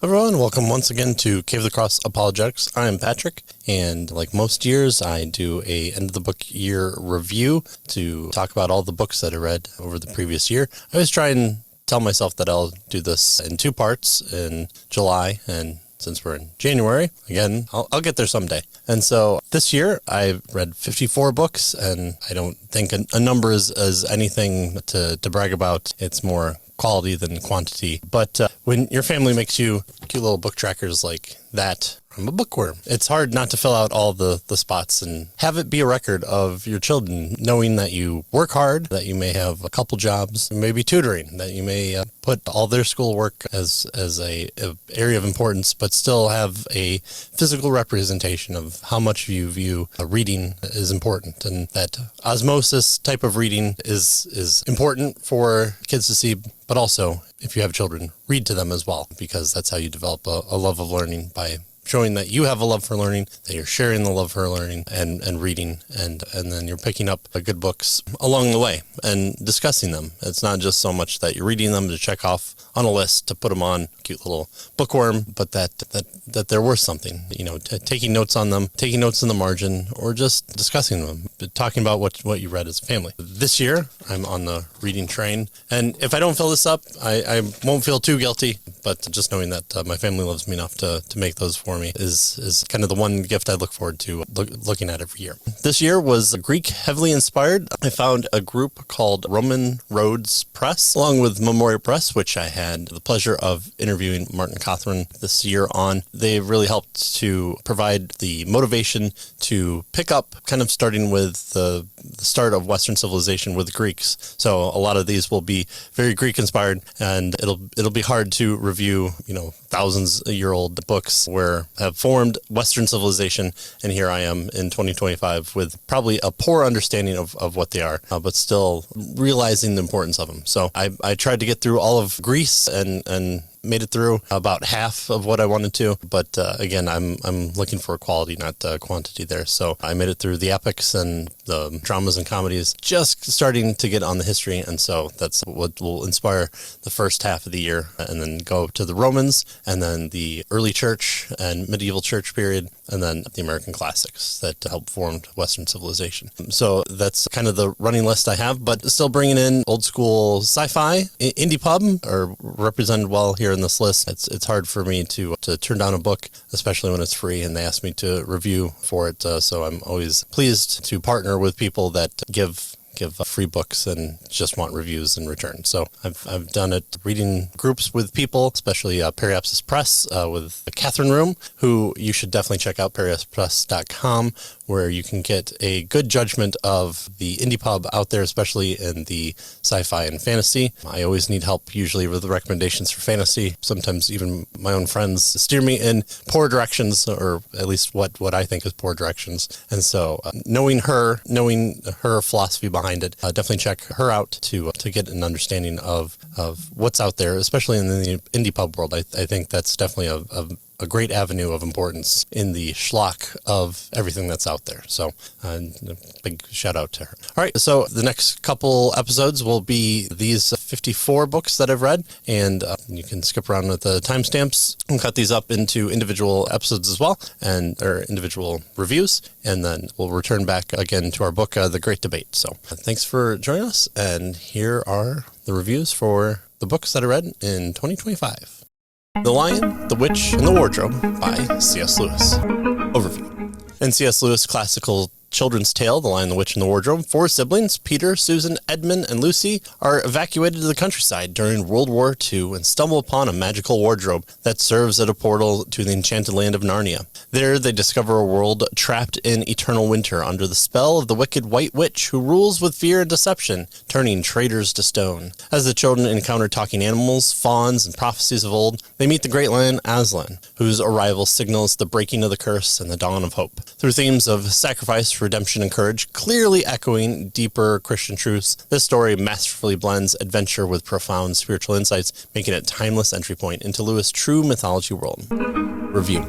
Everyone, welcome once again to Cave of the Cross Apologetics. I'm Patrick, and like most years, I do a end of the book year review to talk about all the books that I read over the previous year. I always try and tell myself that I'll do this in two parts in July, and since we're in January, again, I'll get there someday. And so this year, I read 54 books, and I don't think a number is anything to brag about. It's more quality than quantity. But when your family makes you cute little book trackers like that, I'm a bookworm. It's hard not to fill out all the spots and have it be a record of your children, knowing that you work hard, that you may have a couple jobs, maybe tutoring, that you may put all their schoolwork as a area of importance, but still have a physical representation of how much you view reading is important, and that osmosis type of reading is important for kids to see, but also, if you have children, read to them as well, because that's how you develop a love of learning, by showing that you have a love for learning, that you're sharing the love for learning and reading, and then you're picking up good books along the way and discussing them. It's not just so much that you're reading them to check off on a list, to put them on, cute little bookworm, but that they're worth something, taking notes on them, taking notes in the margin, or just discussing them, talking about what you read as a family. This year, I'm on the reading train, and if I don't fill this up, I won't feel too guilty, but just knowing that my family loves me enough to make those for me is kind of the one gift I look forward to looking at every year. This year was Greek heavily inspired. I found a group called Roman Roads Press, along with Memoria Press, which I had the pleasure of interviewing Martin Cothran this year on. They really helped to provide the motivation to pick up, kind of starting with the start of Western civilization with the Greeks. So a lot of these will be very Greek inspired, and it'll be hard to review, thousands-year-old books where have formed Western civilization, and here I am in 2025 with probably a poor understanding of what they are, but still realizing the importance of them. So I tried to get through all of Greece and made it through about half of what I wanted to, but again, I'm looking for quality, not quantity there. So I made it through the epics and the dramas and comedies, just starting to get on the history, and so that's what will inspire the first half of the year, and then go to the Romans, and then the early church and medieval church period, and then the American classics that helped form Western civilization. So that's kind of the running list I have, but still bringing in old school sci-fi. Indiepub are represented well here in this list. It's hard for me to turn down a book, especially when it's free, and they ask me to review for it. So I'm always pleased to partner with people that give free books and just want reviews in return. So I've done it reading groups with people, especially Periapsis Press with the Catherine Room, who you should definitely check out, periapspress.com, where you can get a good judgment of the indie pub out there, especially in the sci-fi and fantasy. I always need help, usually with the recommendations for fantasy. Sometimes even my own friends steer me in poor directions, or at least what I think is poor directions. And so knowing her philosophy behind it, definitely check her out to get an understanding of what's out there, especially in the indie pub world. I think that's definitely a great avenue of importance in the schlock of everything that's out there. So a big shout out to her. All right, so the next couple episodes will be these 54 books that I've read, and you can skip around with the timestamps and cut these up into individual episodes as well, or individual reviews, and then we'll return back again to our book, The Great Debate. So thanks for joining us, and here are the reviews for the books that I read in 2025. The Lion, the Witch, and the Wardrobe by C.S. Lewis. Overview. In C.S. Lewis' classical children's tale, The Lion, the Witch, and the Wardrobe, 4 siblings, Peter, Susan, Edmund, and Lucy, are evacuated to the countryside during World War II and stumble upon a magical wardrobe that serves as a portal to the enchanted land of Narnia. There, they discover a world trapped in eternal winter under the spell of the wicked White Witch, who rules with fear and deception, turning traders to stone. As the children encounter talking animals, fauns, and prophecies of old, they meet the great lion Aslan, whose arrival signals the breaking of the curse and the dawn of hope. Through themes of sacrifice, redemption, and courage, clearly echoing deeper Christian truths, this story masterfully blends adventure with profound spiritual insights, making it a timeless entry point into Lewis' true mythology world. Review.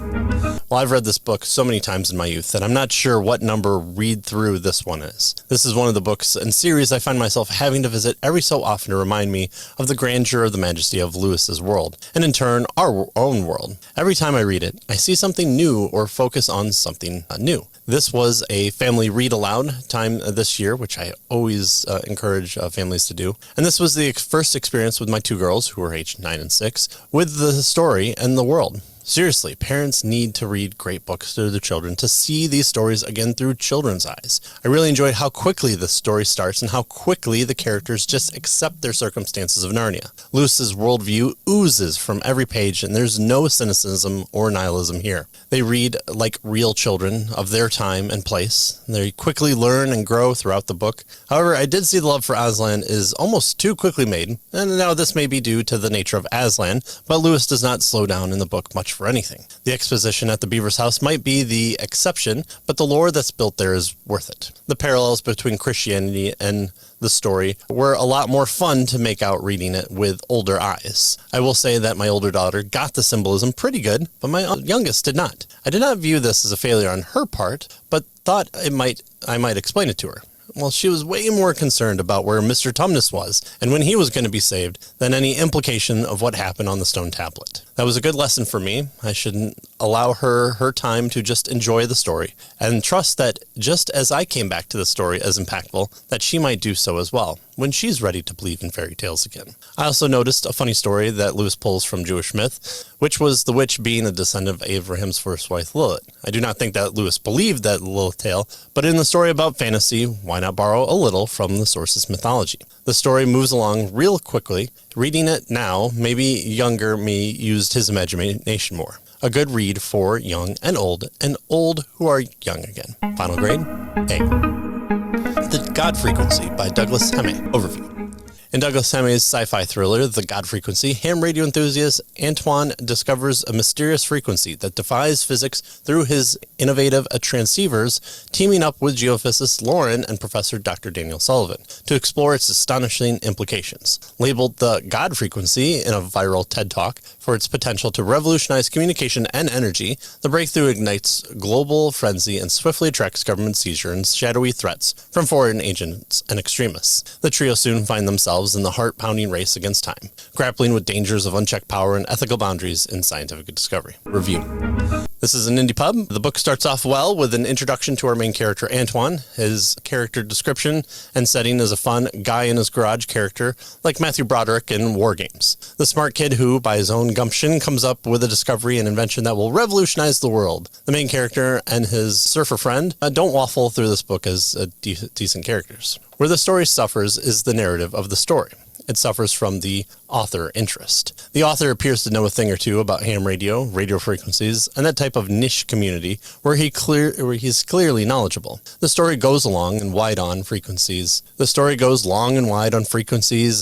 Well, I've read this book so many times in my youth that I'm not sure what number read through this one is. This is one of the books and series I find myself having to visit every so often to remind me of the grandeur of the majesty of Lewis's world, and in turn, our own world. Every time I read it, I see something new or focus on something new. This was a family read aloud time this year, which I always encourage families to do. And this was the first experience with my two girls, who were aged 9 and 6, with the story and the world. Seriously, parents need to read great books to their children to see these stories again through children's eyes. I really enjoyed how quickly the story starts and how quickly the characters just accept their circumstances of Narnia. Lewis's worldview oozes from every page, and there's no cynicism or nihilism here. They read like real children of their time and place. They quickly learn and grow throughout the book. However, I did see the love for Aslan is almost too quickly made, and now this may be due to the nature of Aslan, but Lewis does not slow down in the book much for anything. The exposition at the Beaver's house might be the exception, but the lore that's built there is worth it. The parallels between Christianity and the story were a lot more fun to make out reading it with older eyes. I will say that my older daughter got the symbolism pretty good, but my youngest did not. I did not view this as a failure on her part, but thought I might explain it to her. Well, she was way more concerned about where Mr. Tumnus was and when he was going to be saved than any implication of what happened on the stone tablet. That was a good lesson for me. I shouldn't allow her time to just enjoy the story and trust that just as I came back to the story as impactful, that she might do so as well when she's ready to believe in fairy tales again. I also noticed a funny story that Lewis pulls from Jewish myth, which was the witch being a descendant of Abraham's first wife, Lilith. I do not think that Lewis believed that Lilith tale, but in the story about fantasy, why not borrow a little from the source's mythology? The story moves along real quickly. Reading it now, maybe younger me used his imagination more. A good read for young and old who are young again. Final grade, A. The God Frequency by Douglas Hemme. Overview. In Douglas Hemme's sci-fi thriller, The God Frequency, ham radio enthusiast Antoine discovers a mysterious frequency that defies physics through his innovative transceivers, teaming up with geophysicist Laurence and Professor Dr. Daniel Sullivan to explore its astonishing implications. Labeled The God Frequency in a viral TED Talk for its potential to revolutionize communication and energy, the breakthrough ignites global frenzy and swiftly attracts government seizure and shadowy threats from foreign agents and extremists. The trio soon find themselves in the heart-pounding race against time, grappling with dangers of unchecked power and ethical boundaries in scientific discovery. Review. This is an Indiepub. The book starts off well with an introduction to our main character, Antoine. His character description and setting is a fun guy in his garage character, like Matthew Broderick in War Games. The smart kid who, by his own gumption, comes up with a discovery and invention that will revolutionize the world. The main character and his surfer friend don't waffle through this book as decent characters. Where the story suffers is the narrative of the story. It suffers from the author interest. The author appears to know a thing or two about ham radio, radio frequencies, and that type of niche community where he's clearly knowledgeable. The story goes long and wide on frequencies.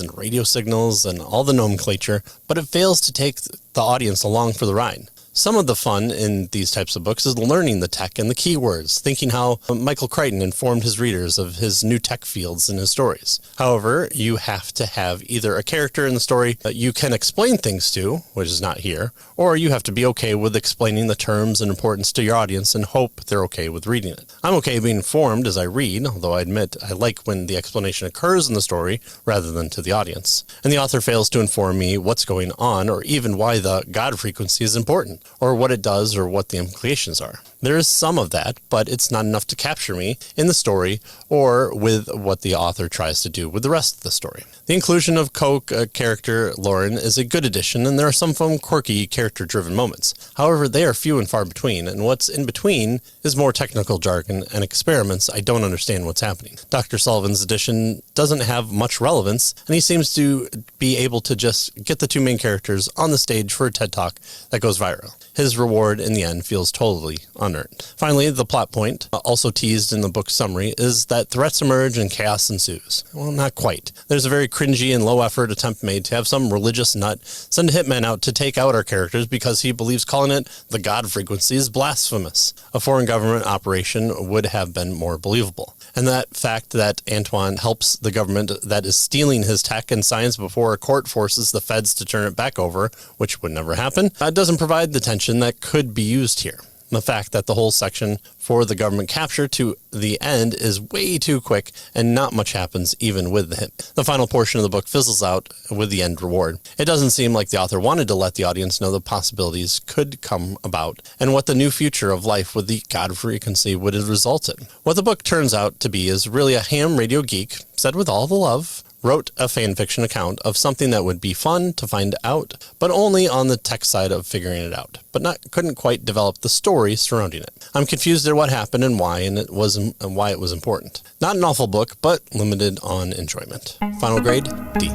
And radio signals and all the nomenclature, but it fails to take the audience along for the ride. Some of the fun in these types of books is learning the tech and the keywords, thinking how Michael Crichton informed his readers of his new tech fields in his stories. However, you have to have either a character in the story that you can explain things to, which is not here, or you have to be okay with explaining the terms and importance to your audience and hope they're okay with reading it. I'm okay being informed as I read, although I admit I like when the explanation occurs in the story rather than to the audience. And the author fails to inform me what's going on or even why the God frequency is important, or what it does, or what the implications are. There is some of that, but it's not enough to capture me in the story or with what the author tries to do with the rest of the story. The inclusion of character Lauren is a good addition, and there are some fun, quirky, character-driven moments. However, they are few and far between, and what's in between is more technical jargon and experiments I don't understand what's happening. Dr. Sullivan's edition doesn't have much relevance, and he seems to be able to just get the two main characters on the stage for a TED Talk that goes viral. His reward in the end feels totally unearned. Finally, the plot point, also teased in the book's summary, is that threats emerge and chaos ensues. Well, not quite. There's a very cringy and low-effort attempt made to have some religious nut send a hitman out to take out our characters because he believes calling it the God frequency is blasphemous. A foreign government operation would have been more believable. And that fact that Antoine helps the government that is stealing his tech and science before a court forces the feds to turn it back over, which would never happen, doesn't provide the tension that could be used here. The fact that the whole section for the government capture to the end is way too quick and not much happens even with the hint. The final portion of the book fizzles out with the end reward. It doesn't seem like the author wanted to let the audience know the possibilities could come about and what the new future of life with the God frequency would have resulted. What the book turns out to be is really a ham radio geek, said with all the love, wrote a fanfiction account of something that would be fun to find out, but only on the tech side of figuring it out, but couldn't quite develop the story surrounding it. I'm confused at what happened and why it was important. Not an awful book, but limited on enjoyment. Final grade, D.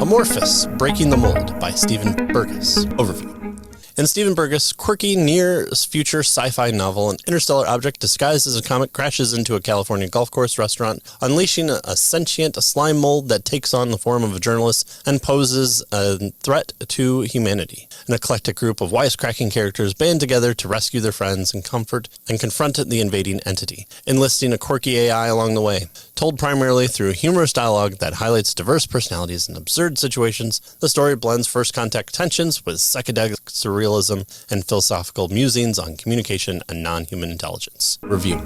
Amorphous, Breaking the Mold by Stephen Burgess. Overview. In Stephen Burgess' quirky, near-future sci-fi novel, an interstellar object disguised as a comet crashes into a California golf course restaurant, unleashing a sentient slime mold that takes on the form of a journalist and poses a threat to humanity. An eclectic group of wisecracking characters band together to rescue their friends and confront the invading entity, enlisting a quirky AI along the way. Told primarily through humorous dialogue that highlights diverse personalities and absurd situations, the story blends first contact tensions with psychedelic surrealism and philosophical musings on communication and non-human intelligence. Review.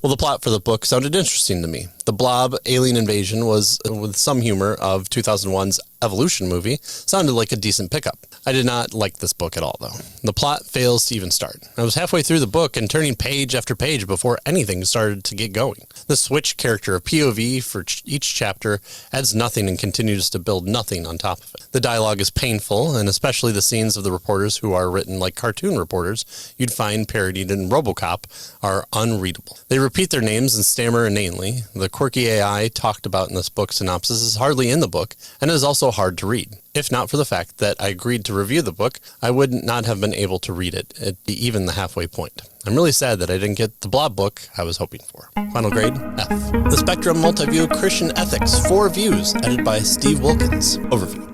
Well, the plot for the book sounded interesting to me. The blob alien invasion was, with some humor of 2001's Evolution movie, sounded like a decent pickup. I did not like this book at all, though. The plot fails to even start. I was halfway through the book and turning page after page before anything started to get going. The switch character of POV for each chapter adds nothing and continues to build nothing on top of it. The dialogue is painful, and especially the scenes of the reporters who are written like cartoon reporters you'd find parodied in RoboCop are unreadable. They repeat their names and stammer inanely. The quirky AI talked about in this book synopsis is hardly in the book and is also hard to read. If not for the fact that I agreed to review the book, I would not have been able to read it at even the halfway point. I'm really sad that I didn't get the Blob book I was hoping for. Final grade, F. The Spectrum Multiview Christian Ethics, 4 Views, edited by Steve Wilkens. Overview.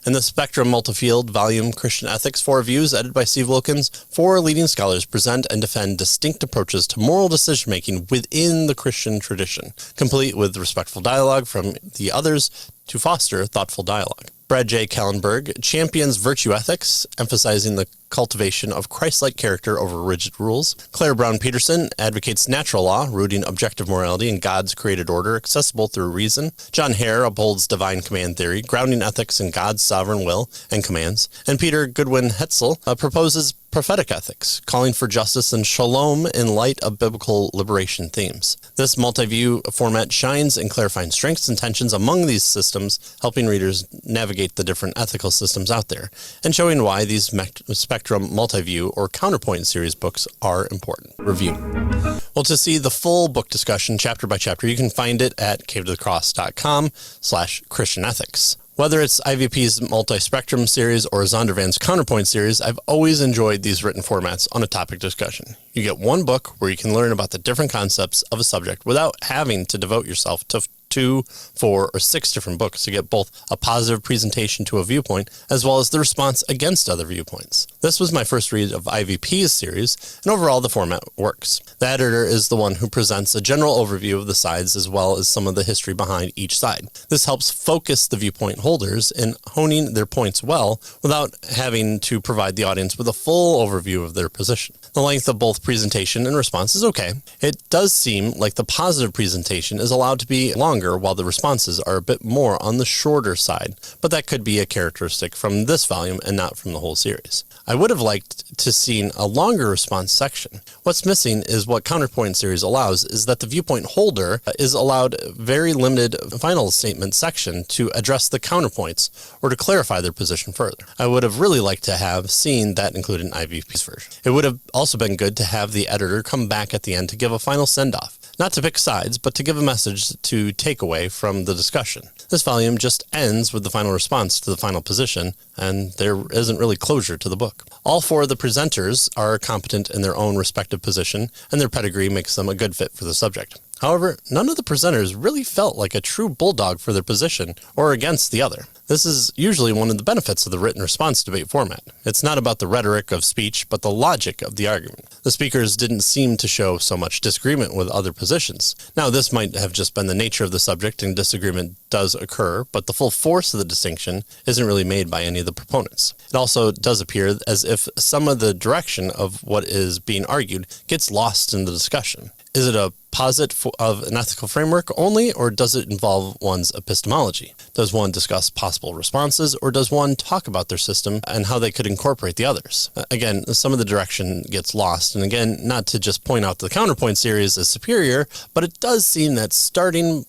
In the Spectrum Multifield Volume Christian Ethics, 4 Views, edited by Steve Wilkens, 4 leading scholars present and defend distinct approaches to moral decision-making within the Christian tradition, complete with respectful dialogue from the others to foster thoughtful dialogue. Brad J. Kallenberg champions virtue ethics, emphasizing the cultivation of Christ-like character over rigid rules. Claire Brown Peterson advocates natural law, rooting objective morality in God's created order, accessible through reason. John Hare upholds divine command theory, grounding ethics in God's sovereign will and commands. And Peter Goodwin Hetzel proposes prophetic ethics, calling for justice and shalom in light of biblical liberation themes. This multi-view format shines in clarifying strengths and tensions among these systems, helping readers navigate the different ethical systems out there, and showing why these Spectrum Multiview or Counterpoint series books are important. Review. Well, to see the full book discussion chapter by chapter, you can find it at cavetothecross.com/Christian Ethics. Whether it's IVP's Multi-Spectrum series or Zondervan's Counterpoint series, I've always enjoyed these written formats on a topic discussion. You get one book where you can learn about the different concepts of a subject without having to devote yourself to 2, 4, or 6 different books to get both a positive presentation to a viewpoint as well as the response against other viewpoints. This was my first read of IVP's series, and overall the format works. The editor is the one who presents a general overview of the sides as well as some of the history behind each side. This helps focus the viewpoint holders in honing their points well without having to provide the audience with a full overview of their position. The length of both presentation and response is okay. It does seem like the positive presentation is allowed to be longer while the responses are a bit more on the shorter side, but that could be a characteristic from this volume and not from the whole series. I would have liked to seen a longer response section. What's missing is what Counterpoint series allows is that the viewpoint holder is allowed very limited final statement section to address the counterpoints or to clarify their position further. I would have really liked to have seen that included in IVP's version. It would have also been good to have the editor come back at the end to give a final send-off. Not to pick sides, but to give a message to take away from the discussion. This volume just ends with the final response to the final position, and there isn't really closure to the book. All 4 of the presenters are competent in their own respective position, and their pedigree makes them a good fit for the subject. However, none of the presenters really felt like a true bulldog for their position or against the other. This is usually one of the benefits of the written response debate format. It's not about the rhetoric of speech, but the logic of the argument. The speakers didn't seem to show so much disagreement with other positions. Now, this might have just been the nature of the subject, and disagreement does occur, but the full force of the distinction isn't really made by any of the proponents. It also does appear as if some of the direction of what is being argued gets lost in the discussion. Is it a posit of an ethical framework only, or does it involve one's epistemology? Does one discuss possible responses, or does one talk about their system and how they could incorporate the others? Again, some of the direction gets lost, and again, not to just point out the counterpoint series as superior, but it does seem that starting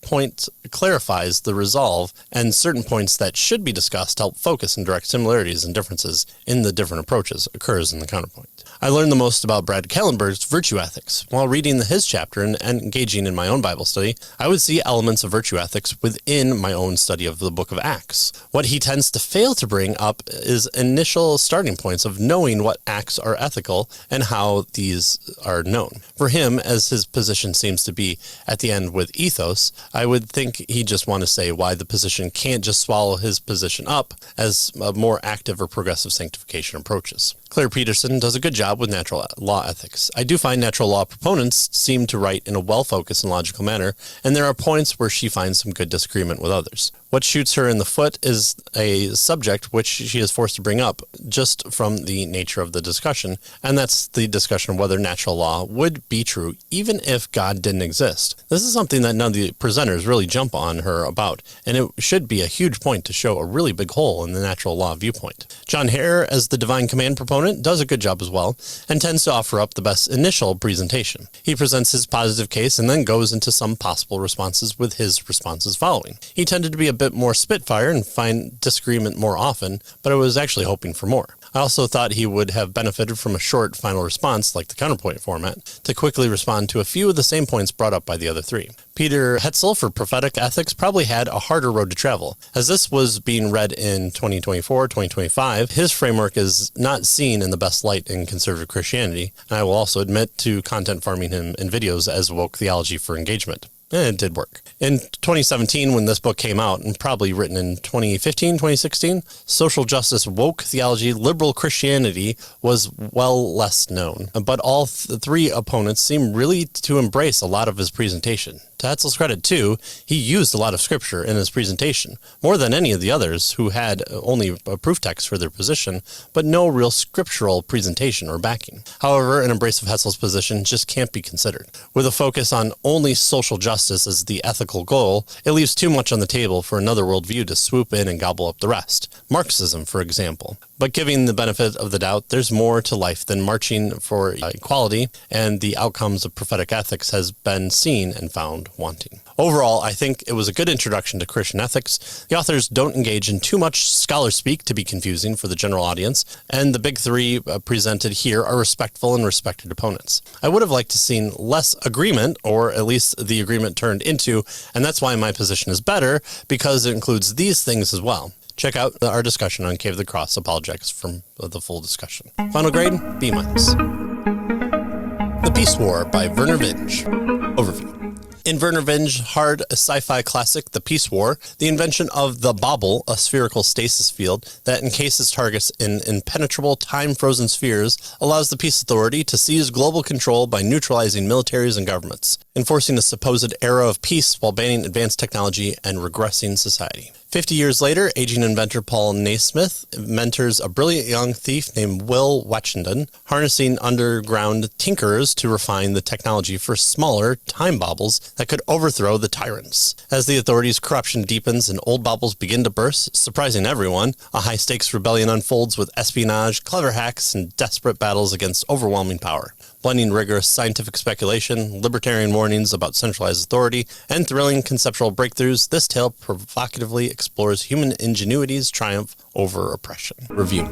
point clarifies the resolve, and certain points that should be discussed help focus and direct similarities and differences in the different approaches occurs in the counterpoint. I learned the most about Brad Kellenberg's virtue ethics. While reading his chapter and engaging in my own Bible study, I would see elements of virtue ethics within my own study of the book of Acts. What he tends to fail to bring up is initial starting points of knowing what acts are ethical and how these are known. For him, as his position seems to be at the end with ethos, I would think he'd just want to say why the position can't just swallow his position up as more active or progressive sanctification approaches. Claire Peterson does a good job with natural law ethics. I do find natural law proponents seem to write in a well-focused and logical manner, and there are points where she finds some good disagreement with others. What shoots her in the foot is a subject which she is forced to bring up just from the nature of the discussion, and that's the discussion of whether natural law would be true even if God didn't exist. This is something that none of the presenters really jump on her about, and it should be a huge point to show a really big hole in the natural law viewpoint. John Hare, as the divine command proponent, does a good job as well, and tends to offer up the best initial presentation. He presents his positive case and then goes into some possible responses with his responses following. He tended to be a bit more spitfire and find disagreement more often, but I was actually hoping for more. I also thought he would have benefited from a short final response, like the counterpoint format, to quickly respond to a few of the same points brought up by the other three. Peter Hetzel for prophetic ethics probably had a harder road to travel. As this was being read in 2024-2025, his framework is not seen in the best light in conservative Christianity, and I will also admit to content farming him in videos as woke theology for engagement. It did work. In 2017, when this book came out, and probably written in 2015, 2016, social justice, woke theology, liberal Christianity was well less known. But all three opponents seem really to embrace a lot of his presentation. To Hetzel's credit, too, he used a lot of scripture in his presentation, more than any of the others who had only a proof text for their position, but no real scriptural presentation or backing. However, an embrace of Hetzel's position just can't be considered. With a focus on only social justice as the ethical goal, it leaves too much on the table for another worldview to swoop in and gobble up the rest. Marxism, for example. But giving the benefit of the doubt, there's more to life than marching for equality, and the outcomes of prophetic ethics has been seen and found wanting. Overall, I think it was a good introduction to Christian ethics. The authors don't engage in too much scholar speak to be confusing for the general audience, and the big three presented here are respectful and respected opponents. I would have liked to seen less agreement, or at least the agreement turned into, and that's why my position is better, because it includes these things as well. Check out our discussion on Cave of the Cross apologetics from the full discussion. Final grade, B-. The Peace War by Vernor Vinge. Overview. In Vernor Vinge hard sci-fi classic, The Peace War, the invention of the Bauble, a spherical stasis field that encases targets in impenetrable time-frozen spheres, allows the Peace Authority to seize global control by neutralizing militaries and governments, enforcing a supposed era of peace while banning advanced technology and regressing society. 50 years later, aging inventor Paul Naismith mentors a brilliant young thief named Will Watchendon, harnessing underground tinkerers to refine the technology for smaller time baubles that could overthrow the tyrants. As the authorities' corruption deepens and old baubles begin to burst, surprising everyone, a high-stakes rebellion unfolds with espionage, clever hacks, and desperate battles against overwhelming power. Blending rigorous scientific speculation, libertarian warnings about centralized authority, and thrilling conceptual breakthroughs, this tale provocatively explores human ingenuity's triumph over oppression. Review.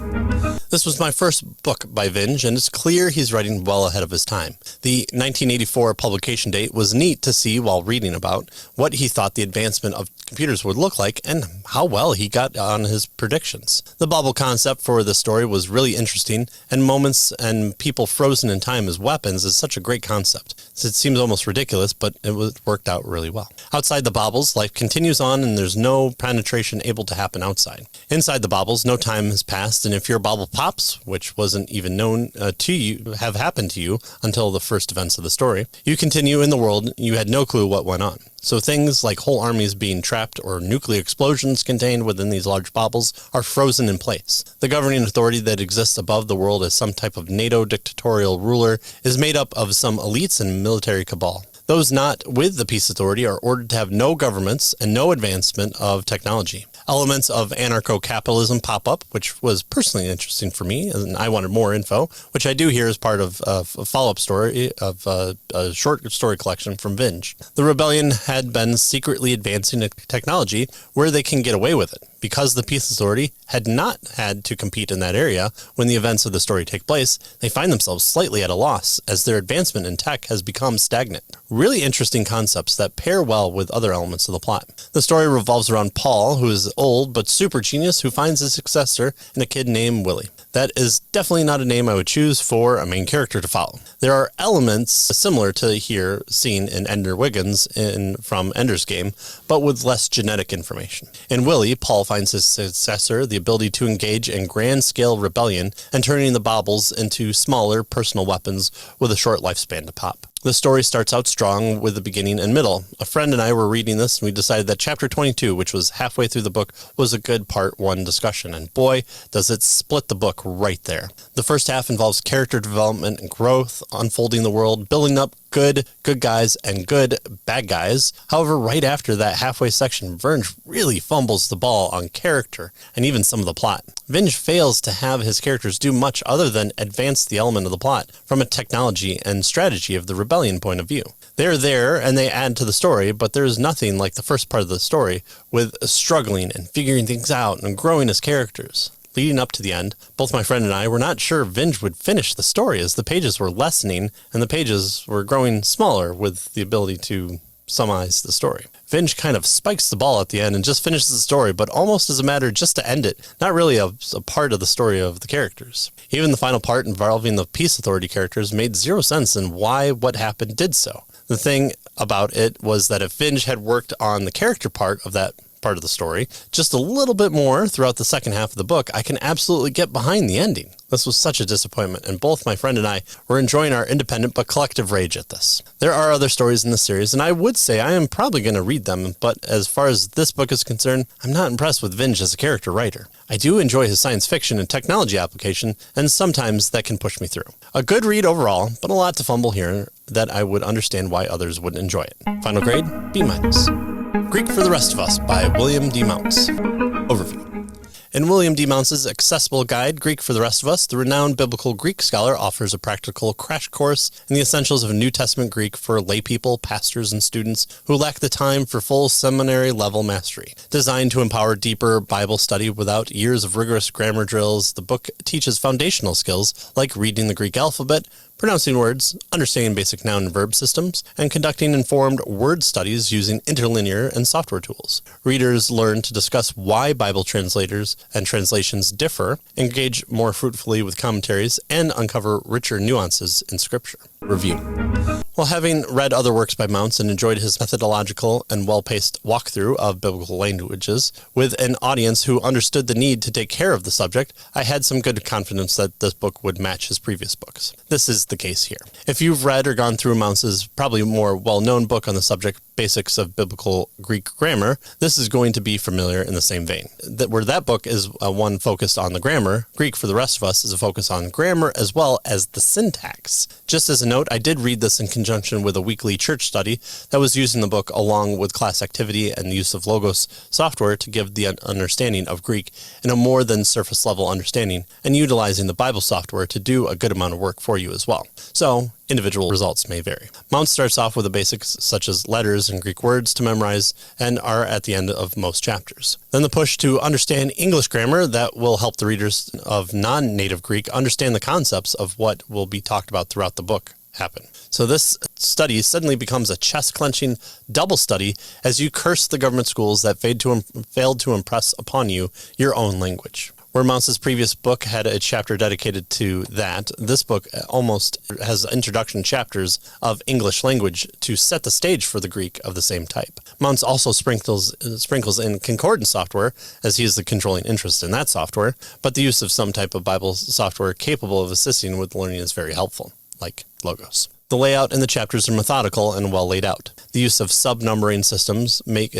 This was my first book by Vinge, and it's clear he's writing well ahead of his time. The 1984 publication date was neat to see while reading about what he thought the advancement of computers would look like and how well he got on his predictions. The bubble concept for the story was really interesting, and moments and people frozen in time as weapons is such a great concept. It seems almost ridiculous, but it worked out really well. Outside the baubles, life continues on and there's no penetration able to happen outside. Inside the baubles, no time has passed, and if your bauble pops, which wasn't even known to you, have happened to you until the first events of the story, you continue in the world, you had no clue what went on. So things like whole armies being trapped or nuclear explosions contained within these large baubles are frozen in place. The governing authority that exists above the world as some type of NATO dictatorial ruler is made up of some elites and military cabal. Those not with the peace authority are ordered to have no governments and no advancement of technology. Elements of anarcho-capitalism pop up, which was personally interesting for me, and I wanted more info, which I do here as part of a follow-up story of a short story collection from Vinge. The rebellion had been secretly advancing a technology where they can get away with it. Because the peace authority had not had to compete in that area when the events of the story take place, they find themselves slightly at a loss as their advancement in tech has become stagnant. Really interesting concepts that pair well with other elements of the plot. The story revolves around Paul, who is old but super genius, who finds his successor in a kid named Willie. That is definitely not a name I would choose for a main character to follow. There are elements similar to here seen in Ender Wiggins from Ender's Game, but with less genetic information. In Willie, Paul finds his successor the ability to engage in grand-scale rebellion and turning the baubles into smaller personal weapons with a short lifespan to pop. The story starts out strong with the beginning and middle. A friend and I were reading this and we decided that chapter 22, which was halfway through the book, was a good part 1 discussion, and boy, does it split the book right there. The first half involves character development and growth, unfolding the world, building up good guys and good bad guys. However, right after that halfway section, Vinge really fumbles the ball on character and even some of the plot. Vinge fails to have his characters do much other than advance the element of the plot from a technology and strategy of the rebellion point of view. They're there and they add to the story, but there is nothing like the first part of the story with struggling and figuring things out and growing as characters. Leading up to the end, both my friend and I were not sure Vinge would finish the story as the pages were lessening and the pages were growing smaller with the ability to summarize the story. Vinge kind of spikes the ball at the end and just finishes the story, but almost as a matter just to end it, not really a part of the story of the characters. Even the final part involving the peace authority characters made zero sense in why what happened did so. The thing about it was that if Vinge had worked on the character part of that part of the story just a little bit more throughout the second half of the book, I can absolutely get behind the ending. This was such a disappointment, and both my friend and I were enjoying our independent but collective rage at this. There are other stories in the series, and I would say I am probably going to read them, but as far as this book is concerned, I'm not impressed with Vinge as a character writer. I do enjoy his science fiction and technology application, and sometimes that can push me through. A good read overall, but a lot to fumble here that I would understand why others wouldn't enjoy it. Final grade, B-. Greek for the Rest of Us by William D. Mounce. Overview. In William D. Mounce's accessible guide, Greek for the Rest of Us, the renowned biblical Greek scholar offers a practical crash course in the essentials of New Testament Greek for laypeople, pastors, and students who lack the time for full seminary-level mastery. Designed to empower deeper Bible study without years of rigorous grammar drills, the book teaches foundational skills like reading the Greek alphabet, pronouncing words, understanding basic noun and verb systems, and conducting informed word studies using interlinear and software tools. Readers learn to discuss why Bible translators and translations differ, engage more fruitfully with commentaries, and uncover richer nuances in Scripture. Review. While having read other works by Mounce and enjoyed his methodological and well-paced walkthrough of biblical languages with an audience who understood the need to take care of the subject, I had some good confidence that this book would match his previous books. This is the case here. If you've read or gone through Mounce's probably more well-known book on the subject, Basics of Biblical Greek Grammar, this is going to be familiar in the same vein. Where that book is one focused on the grammar, Greek for the Rest of Us is a focus on grammar as well as the syntax. Just as a note, I did read this in conjunction with a weekly church study that was using the book along with class activity and the use of Logos software to give the understanding of Greek in a more than surface level understanding and utilizing the Bible software to do a good amount of work for you as well. So, individual results may vary. Mounce starts off with the basics such as letters and Greek words to memorize and are at the end of most chapters. Then the push to understand English grammar that will help the readers of non-native Greek understand the concepts of what will be talked about throughout the book happen. So this study suddenly becomes a chest-clenching double study as you curse the government schools that failed to impress upon you your own language. Where Mounce's previous book had a chapter dedicated to that, this book almost has introduction chapters of English language to set the stage for the Greek of the same type. Mounce also sprinkles in concordance software, as he is the controlling interest in that software, but the use of some type of Bible software capable of assisting with learning is very helpful, like Logos. The layout in the chapters are methodical and well laid out. The use of sub-numbering systems make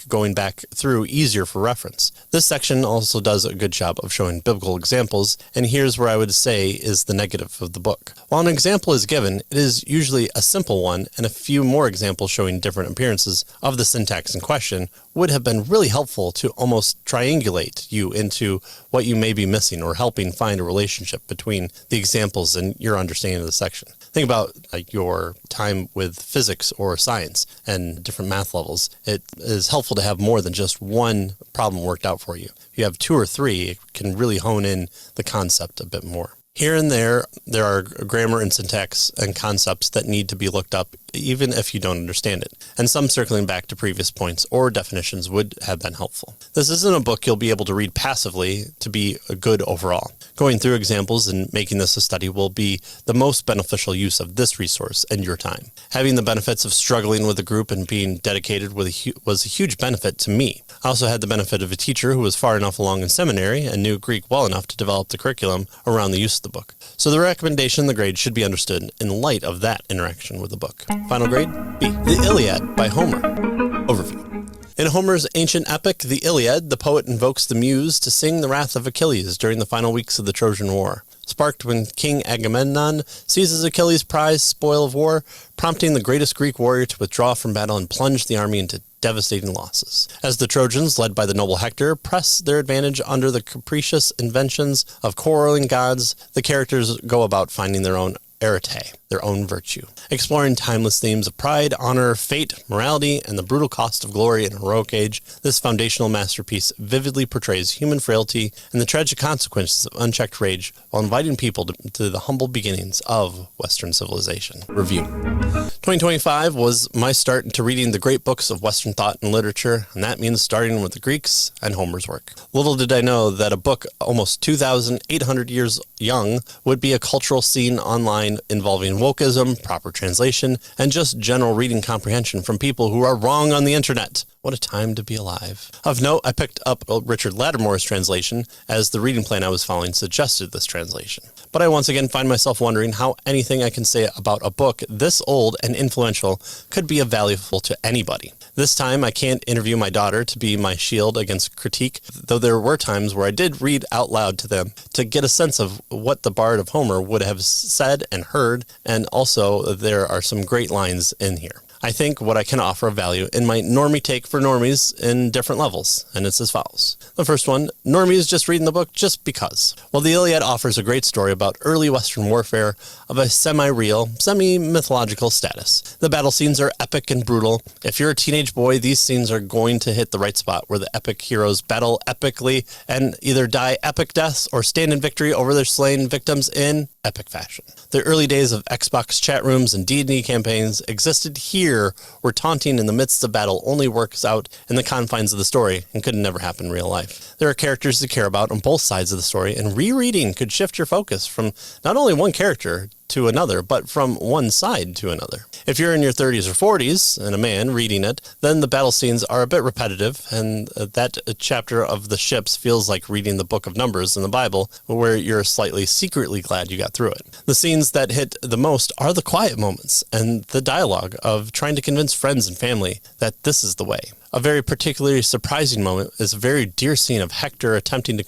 going back through easier for reference. This section also does a good job of showing biblical examples, and here's where I would say is the negative of the book. While an example is given, it is usually a simple one, and a few more examples showing different appearances of the syntax in question would have been really helpful to almost triangulate you into what you may be missing or helping find a relationship between the examples and your understanding of the section. Think about your time with physics or science and different math levels. It is helpful to have more than just one problem worked out for you. If you have two or three, it can really hone in the concept a bit more. Here and there are grammar and syntax and concepts that need to be looked up even if you don't understand it, and some circling back to previous points or definitions would have been helpful. This isn't a book you'll be able to read passively to be good overall. Going through examples and making this a study will be the most beneficial use of this resource and your time. Having the benefits of struggling with a group and being dedicated was a huge benefit to me. I also had the benefit of a teacher who was far enough along in seminary and knew Greek well enough to develop the curriculum around the use of the book. So the recommendation, the grade, should be understood in light of that interaction with the book. Final grade, B. The Iliad by Homer. Overview. In Homer's ancient epic, the Iliad, the poet invokes the muse to sing the wrath of Achilles during the final weeks of the Trojan War, sparked when King Agamemnon seizes Achilles' prize spoil of war, prompting the greatest Greek warrior to withdraw from battle and plunge the army into devastating losses. As the Trojans, led by the noble Hector, press their advantage under the capricious inventions of quarreling gods, the characters go about finding their own arete, their own virtue, exploring timeless themes of pride, honor, fate, morality, and the brutal cost of glory in a heroic age. This foundational masterpiece vividly portrays human frailty and the tragic consequences of unchecked rage while inviting people to the humble beginnings of Western civilization. Review. 2025 was my start to reading the great books of Western thought and literature, and that means starting with the Greeks and Homer's work. Little did I know that a book almost 2,800 years young would be a cultural scene online involving wokeism, proper translation, and just general reading comprehension from people who are wrong on the internet. What a time to be alive. Of note, I picked up Richard Lattimore's translation, as the reading plan I was following suggested this translation. But I once again find myself wondering how anything I can say about a book this old and influential could be valuable to anybody. This time, I can't interview my daughter to be my shield against critique, though there were times where I did read out loud to them to get a sense of what the Bard of Homer would have said and heard, and also there are some great lines in here. I think what I can offer of value in my normie take for normies in different levels, and it's as follows. The first one, normies just reading the book just because. Well, the Iliad offers a great story about early Western warfare of a semi-real, semi-mythological status. The battle scenes are epic and brutal. If you're a teenage boy, these scenes are going to hit the right spot where the epic heroes battle epically and either die epic deaths or stand in victory over their slain victims in epic fashion. The early days of Xbox chat rooms and D&D campaigns existed here, where taunting in the midst of battle only works out in the confines of the story and could never happen in real life. There are characters to care about on both sides of the story, and rereading could shift your focus from not only one character to another, but from one side to another. If you're in your 30s or 40s and a man reading it, then the battle scenes are a bit repetitive, and that chapter of the ships feels like reading the book of Numbers in the Bible, where you're slightly secretly glad you got through it. The scenes that hit the most are the quiet moments and the dialogue of trying to convince friends and family that this is the way. A very particularly surprising moment is a very dear scene of Hector attempting to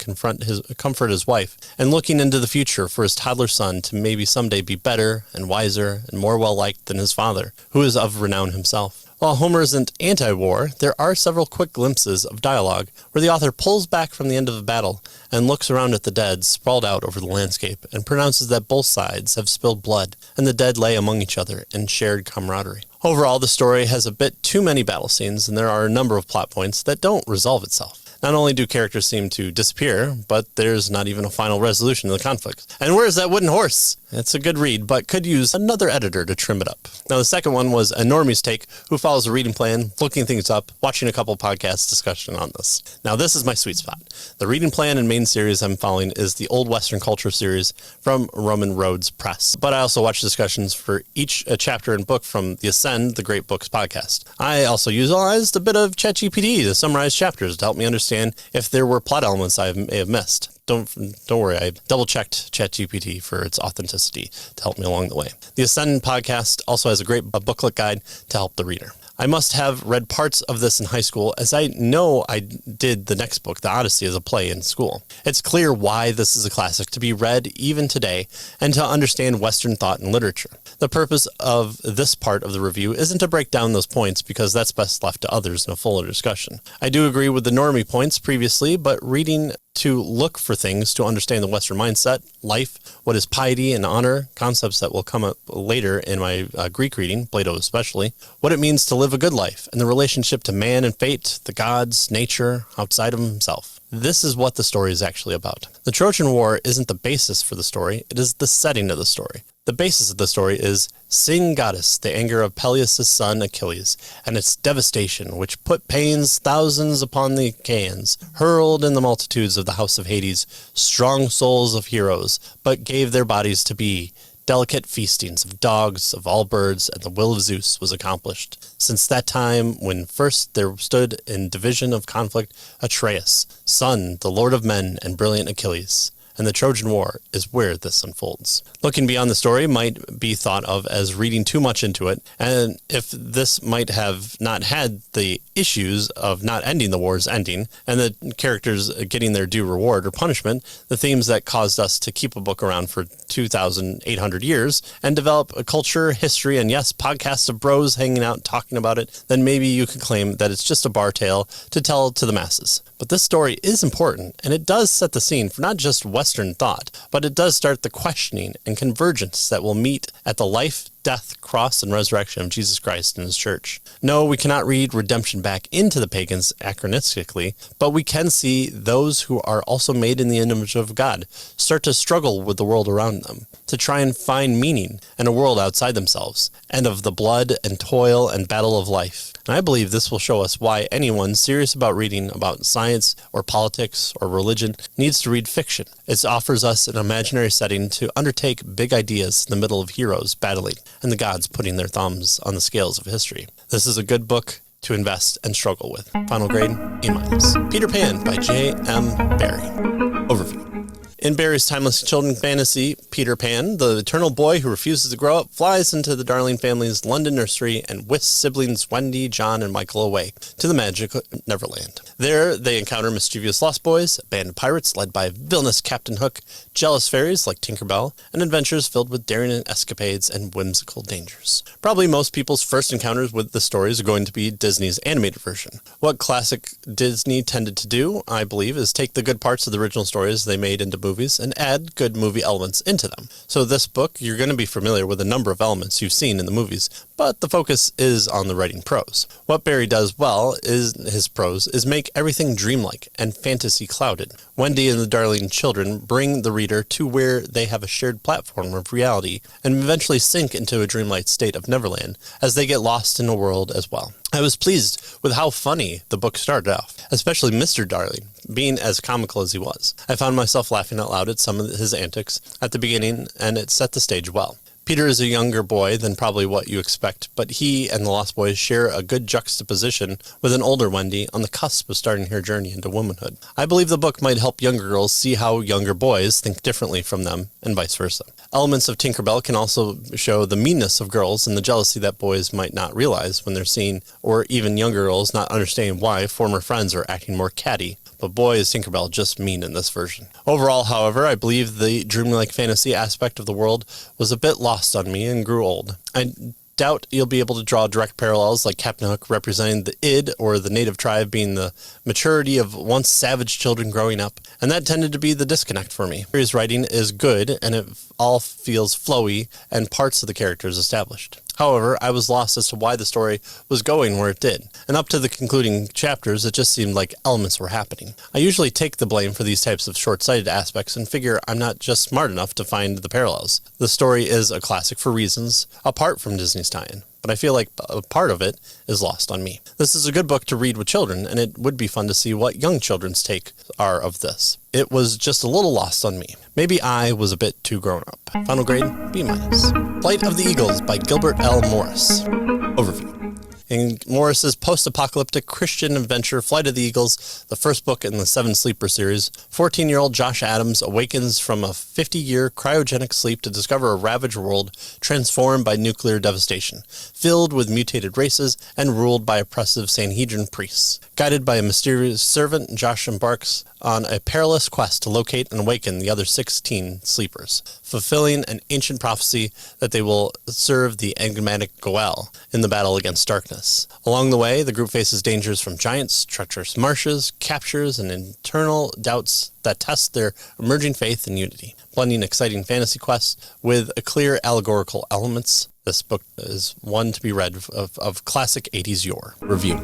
comfort his wife and looking into the future for his toddler son to maybe someday be better and wiser and more well-liked than his father, who is of renown himself. While Homer isn't anti-war, there are several quick glimpses of dialogue where the author pulls back from the end of a battle and looks around at the dead sprawled out over the landscape and pronounces that both sides have spilled blood and the dead lay among each other in shared camaraderie. Overall, the story has a bit too many battle scenes, and there are a number of plot points that don't resolve itself. Not only do characters seem to disappear, but there's not even a final resolution to the conflict. And where's that wooden horse? It's a good read, but could use another editor to trim it up. Now, the second one was a normie's take who follows a reading plan, looking things up, watching a couple podcasts discussion on this. Now, this is my sweet spot. The reading plan and main series I'm following is the Old Western Culture series from Roman Roads Press. But I also watch discussions for each chapter and book from the Ascend, the Great Books podcast. I also utilized a bit of ChatGPT to summarize chapters to help me understand if there were plot elements I may have missed. Don't worry, I double-checked ChatGPT for its authenticity to help me along the way. The Ascend podcast also has a great booklet guide to help the reader. I must have read parts of this in high school, as I know I did the next book, the Odyssey, as a play in school. It's clear why this is a classic to be read even today and to understand Western thought and literature. The purpose of this part of the review isn't to break down those points because that's best left to others in a fuller discussion. I do agree with the normie points previously, but reading to look for things to understand the Western mindset, life, what is piety and honor, concepts that will come up later in my Greek reading, Plato especially, what it means to live a good life, and the relationship to man and fate, the gods, nature, outside of himself. This is what the story is actually about. The Trojan War isn't the basis for the story, it is the setting of the story. The basis of the story is Sing Goddess, the anger of Peleus' son Achilles, and its devastation, which put pains thousands upon the Achaeans, hurled in the multitudes of the house of Hades, strong souls of heroes, but gave their bodies to be delicate feastings of dogs, of all birds, and the will of Zeus was accomplished. Since that time, when first there stood in division of conflict Atreus, son, the lord of men, and brilliant Achilles. And the Trojan War is where this unfolds. Looking beyond the story might be thought of as reading too much into it, and if this might have not had the issues of not ending the war's ending, and the characters getting their due reward or punishment, the themes that caused us to keep a book around for 2,800 years, and develop a culture, history, and yes, podcasts of bros hanging out and talking about it, then maybe you could claim that it's just a bar tale to tell to the masses. But this story is important, and it does set the scene for not just Western thought, but it does start the questioning and convergence that will meet at the life, death, cross, and resurrection of Jesus Christ and his church. No, we cannot read redemption back into the pagans anachronistically, but we can see those who are also made in the image of God start to struggle with the world around them, to try and find meaning in a world outside themselves, and of the blood and toil and battle of life. And I believe this will show us why anyone serious about reading about science or politics or religion needs to read fiction. It offers us an imaginary setting to undertake big ideas in the middle of heroes battling and the gods putting their thumbs on the scales of history. This is a good book to invest and struggle with. Final grade, A-. Peter Pan by J.M. Barrie. Overview. In Barrie's timeless children's fantasy, Peter Pan, the eternal boy who refuses to grow up, flies into the Darling family's London nursery and whisks siblings Wendy, John, and Michael away to the magic Neverland. There, they encounter mischievous lost boys, a band of pirates led by villainous Captain Hook, jealous fairies like Tinkerbell, and adventures filled with daring escapades and whimsical dangers. Probably most people's first encounters with the stories are going to be Disney's animated version. What classic Disney tended to do, I believe, is take the good parts of the original stories they made into movies and add good movie elements into them. So this book, you're going to be familiar with a number of elements you've seen in the movies, but the focus is on the writing prose. What Barrie does well is his prose is make everything dreamlike and fantasy clouded. Wendy and the Darling children bring the reader to where they have a shared platform of reality and eventually sink into a dreamlike state of Neverland as they get lost in a world as well. I was pleased with how funny the book started off, especially Mr. Darling, being as comical as he was. I found myself laughing out loud at some of his antics at the beginning, and it set the stage well. Peter is a younger boy than probably what you expect, but he and the Lost Boys share a good juxtaposition with an older Wendy on the cusp of starting her journey into womanhood. I believe the book might help younger girls see how younger boys think differently from them, and vice versa. Elements of Tinkerbell can also show the meanness of girls and the jealousy that boys might not realize when they're seeing, or even younger girls not understanding why former friends are acting more catty. But boy, is Tinkerbell just mean in this version. Overall, however, I believe the dreamlike fantasy aspect of the world was a bit lost on me and grew old. I doubt you'll be able to draw direct parallels like Captain Hook representing the id, or the native tribe being the maturity of once savage children growing up, and that tended to be the disconnect for me. His writing is good, and it all feels flowy, and parts of the characters established. However, I was lost as to why the story was going where it did, and up to the concluding chapters, it just seemed like elements were happening. I usually take the blame for these types of short-sighted aspects and figure I'm not just smart enough to find the parallels. The story is a classic for reasons, apart from Disney's tie-in, but I feel like a part of it is lost on me. This is a good book to read with children, and it would be fun to see what young children's take are of this. It was just a little lost on me. Maybe I was a bit too grown up. Final grade, B-. Flight of the Eagles by Gilbert L. Morris. Overview. In Morris's post-apocalyptic Christian adventure, Flight of the Eagles, the first book in the Seven Sleeper series, 14-year-old Josh Adams awakens from a 50-year cryogenic sleep to discover a ravaged world transformed by nuclear devastation, filled with mutated races and ruled by oppressive Sanhedrin priests. Guided by a mysterious servant, Josh embarks on a perilous quest to locate and awaken the other 16 sleepers, fulfilling an ancient prophecy that they will serve the enigmatic Goel in the battle against darkness. Along the way, the group faces dangers from giants, treacherous marshes, captures, and internal doubts that test their emerging faith and unity. Blending exciting fantasy quests with clear allegorical elements, this book is one to be read of classic 80s yore. Review.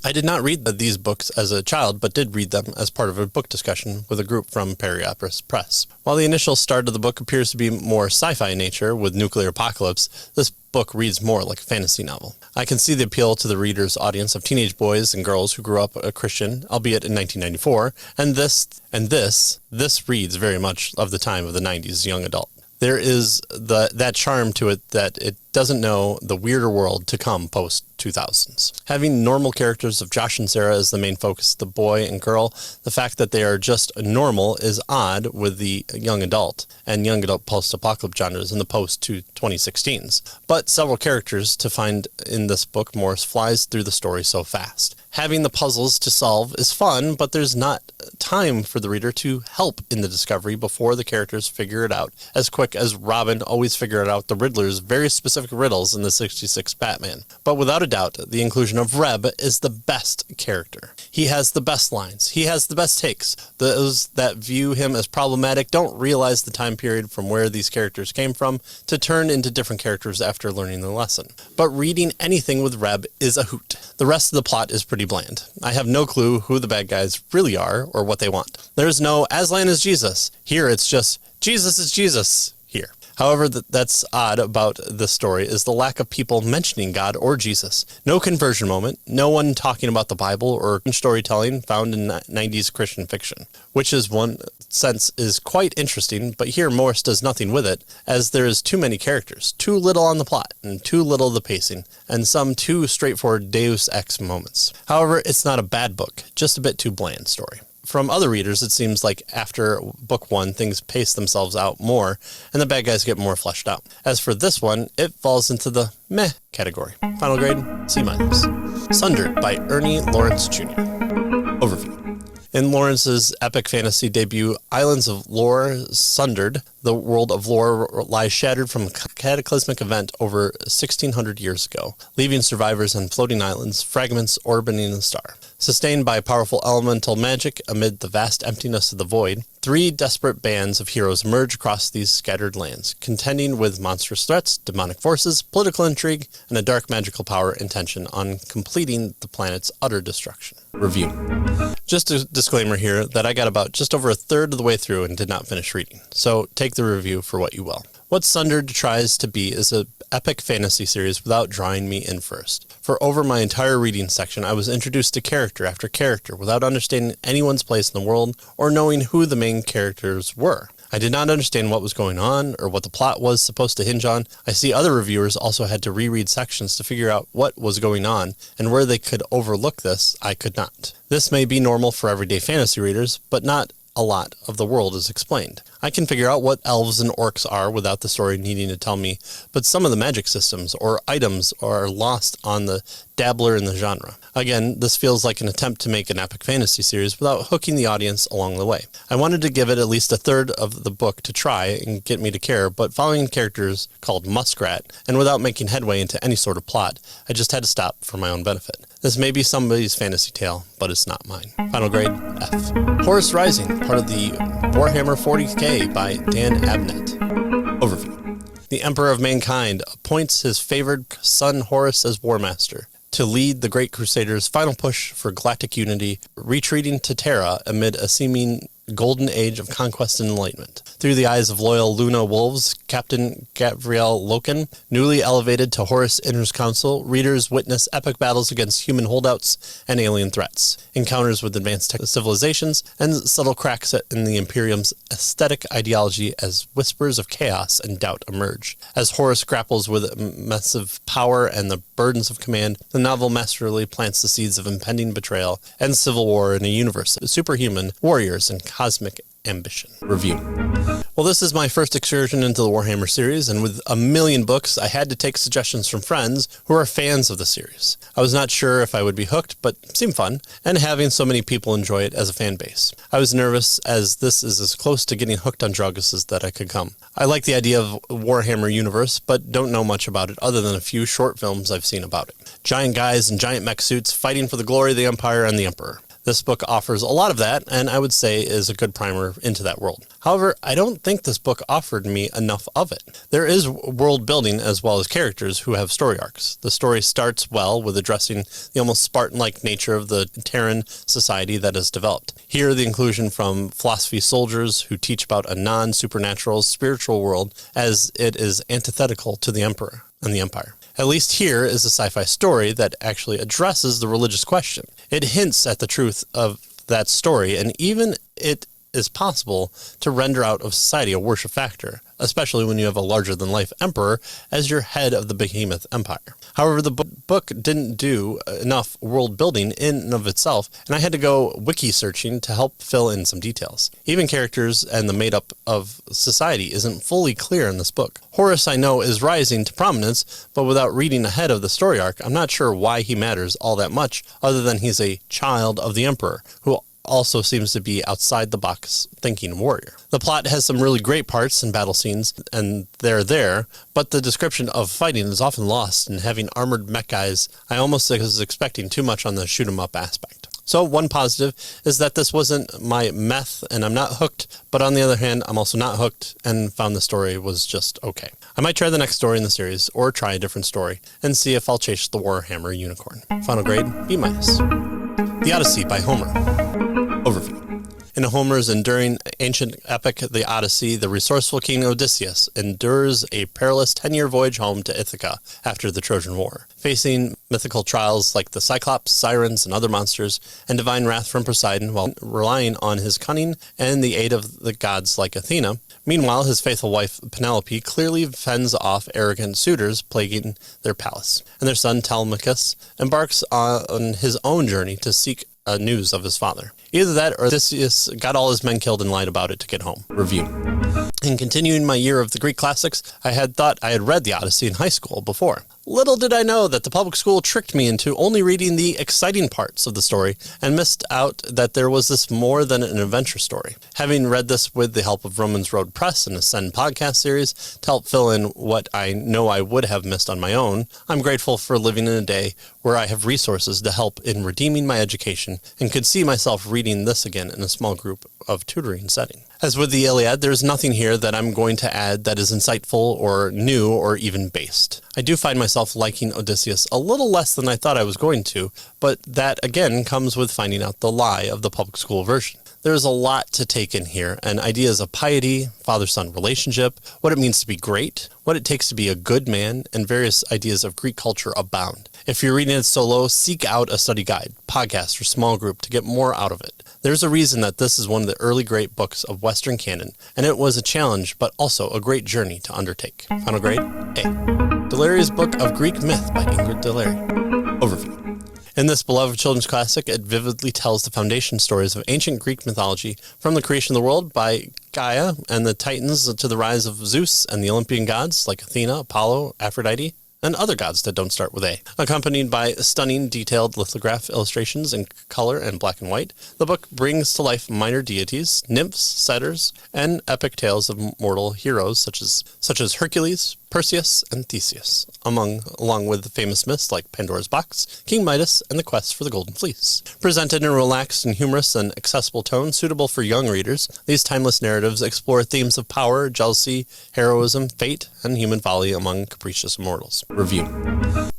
I did not read these books as a child, but did read them as part of a book discussion with a group from Periopera Press. While the initial start of the book appears to be more sci-fi in nature with nuclear apocalypse, this book reads more like a fantasy novel. I can see the appeal to the reader's audience of teenage boys and girls who grew up a Christian, albeit in 1994, and this reads very much of the time of the 90s young adult. There is that charm to it that it doesn't know the weirder world to come post-2000s. Having normal characters of Josh and Sarah as the main focus, the boy and girl, the fact that they are just normal is odd with the young adult and young adult post-apocalypse genres in the post-2016s. But several characters to find in this book, Morris flies through the story so fast. Having the puzzles to solve is fun, but there's not time for the reader to help in the discovery before the characters figure it out, as quick as Robin always figured out the Riddler's very specific riddles in the 66 Batman. But without a doubt, the inclusion of Reb is the best character. He has the best lines. He has the best takes. Those that view him as problematic don't realize the time period from where these characters came from to turn into different characters after learning the lesson. But reading anything with Reb is a hoot. The rest of the plot is pretty bland. I have no clue who the bad guys really are or what they want. There's no Aslan is Jesus. Here it's just Jesus is Jesus here. However, that's odd about this story is the lack of people mentioning God or Jesus. No conversion moment, no one talking about the Bible or storytelling found in 90s Christian fiction, which is one sense is quite interesting, but here Morris does nothing with it, as there is too many characters, too little on the plot, and too little of the pacing, and some too straightforward Deus Ex moments. However, it's not a bad book, just a bit too bland story. From other readers, it seems like after book one, things pace themselves out more, and the bad guys get more fleshed out. As for this one, it falls into the meh category. Final grade, C-. Sundered by Ernie Laurence Jr. Overview. In Lawrence's epic fantasy debut, Islands of Lore Sundered, the world of lore lies shattered from a cataclysmic event over 1,600 years ago, leaving survivors on floating islands, fragments orbiting the star. Sustained by powerful elemental magic amid the vast emptiness of the void, 3 desperate bands of heroes emerge across these scattered lands, contending with monstrous threats, demonic forces, political intrigue, and a dark magical power intention on completing the planet's utter destruction. Review. Just a disclaimer here that I got about just over a third of the way through and did not finish reading, so take the review for what you will. What Sundered tries to be is an epic fantasy series without drawing me in first. For over my entire reading section, I was introduced to character after character without understanding anyone's place in the world or knowing who the main characters were. I did not understand what was going on or what the plot was supposed to hinge on. I see other reviewers also had to reread sections to figure out what was going on, and where they could overlook this, I could not. This may be normal for everyday fantasy readers, but not a lot of the world is explained. I can figure out what elves and orcs are without the story needing to tell me, but some of the magic systems or items are lost on the dabbler in the genre. Again, this feels like an attempt to make an epic fantasy series without hooking the audience along the way. I wanted to give it at least a third of the book to try and get me to care, but following characters called Muskrat, and without making headway into any sort of plot, I just had to stop for my own benefit. This may be somebody's fantasy tale, but it's not mine. Final grade, F. Horus Rising, part of the Warhammer 40k by Dan Abnett. Overview. The Emperor of Mankind appoints his favored son Horus as War Master to lead the Great Crusaders' final push for galactic unity, retreating to Terra amid a seeming golden age of conquest and enlightenment. Through the eyes of loyal Luna Wolves, Captain Gabriel Loken, newly elevated to Horus Inner's Council, readers witness epic battles against human holdouts and alien threats, encounters with advanced civilizations, and subtle cracks in the Imperium's aesthetic ideology as whispers of chaos and doubt emerge. As Horus grapples with massive power and the burdens of command, the novel masterfully plants the seeds of impending betrayal and civil war in a universe of superhuman warriors and cosmic ambition. Review. Well, this is my first excursion into the Warhammer series, and with a million books, I had to take suggestions from friends who are fans of the series. I was not sure if I would be hooked, but it seemed fun, and having so many people enjoy it as a fan base. I was nervous, as this is as close to getting hooked on Draugus as that I could come. I like the idea of Warhammer universe, but don't know much about it other than a few short films I've seen about it. Giant guys in giant mech suits fighting for the glory of the Empire and the Emperor. This book offers a lot of that, and I would say is a good primer into that world. However, I don't think this book offered me enough of it. There is world building as well as characters who have story arcs. The story starts well with addressing the almost Spartan-like nature of the Terran society that has developed. Here, the inclusion from philosophy soldiers who teach about a non-supernatural spiritual world as it is antithetical to the Emperor and the Empire. At least here is a sci-fi story that actually addresses the religious question. It hints at the truth of that story, and even it is possible to render out of society a worship factor, especially when you have a larger-than-life emperor as your head of the behemoth empire. However, the book didn't do enough world building in and of itself, and I had to go wiki searching to help fill in some details. Even characters and the made-up of society isn't fully clear in this book. Horus, I know, is rising to prominence, but without reading ahead of the story arc, I'm not sure why he matters all that much, other than he's a child of the Emperor, who also seems to be outside the box thinking warrior. The plot has some really great parts and battle scenes, and they're there, but the description of fighting is often lost, and having armored mech guys, I almost was expecting too much on the shoot 'em up aspect. So one positive is that this wasn't my meth and I'm not hooked, but on the other hand, I'm also not hooked and found the story was just okay. I might try the next story in the series or try a different story and see if I'll chase the Warhammer unicorn. Final grade, B-. The Odyssey by Homer. Overview. In Homer's enduring ancient epic, The Odyssey, the resourceful king Odysseus endures a perilous 10-year voyage home to Ithaca after the Trojan War, facing mythical trials like the Cyclops, sirens, and other monsters, and divine wrath from Poseidon while relying on his cunning and the aid of the gods like Athena. Meanwhile, his faithful wife Penelope clearly fends off arrogant suitors plaguing their palace, and their son Telemachus embarks on his own journey to seek news of his father. Either that or Odysseus got all his men killed and lied about it to get home. Review. In continuing my year of the Greek classics, I had thought I had read the Odyssey in high school before. Little did I know that the public school tricked me into only reading the exciting parts of the story and missed out that there was this more than an adventure story. Having read this with the help of Romans Road Press and Ascend podcast series to help fill in what I know I would have missed on my own, I'm grateful for living in a day where I have resources to help in redeeming my education and could see myself reading this again in a small group of tutoring setting. As with the Iliad, there's nothing here that I'm going to add that is insightful or new or even based. I do find myself liking Odysseus a little less than I thought I was going to, but that again comes with finding out the lie of the public school version. There's a lot to take in here, and ideas of piety, father-son relationship, what it means to be great, what it takes to be a good man, and various ideas of Greek culture abound. If you're reading it solo, seek out a study guide, podcast, or small group to get more out of it. There's a reason that this is one of the early great books of Western canon, and it was a challenge, but also a great journey to undertake. Final grade, A. Delirious Book of Greek Myth by Ingrid Delary. Overview. In this beloved children's classic, it vividly tells the foundation stories of ancient Greek mythology, from the creation of the world by Gaia and the Titans to the rise of Zeus and the Olympian gods like Athena, Apollo, Aphrodite, and other gods that don't start with A. Accompanied by stunning detailed lithograph illustrations in color and black and white, the book brings to life minor deities, nymphs, satyrs, and epic tales of mortal heroes such as Hercules, Perseus, and Theseus, along with famous myths like Pandora's Box, King Midas, and the quest for the Golden Fleece. Presented in a relaxed and humorous and accessible tone suitable for young readers, these timeless narratives explore themes of power, jealousy, heroism, fate, and human folly among capricious mortals. Review.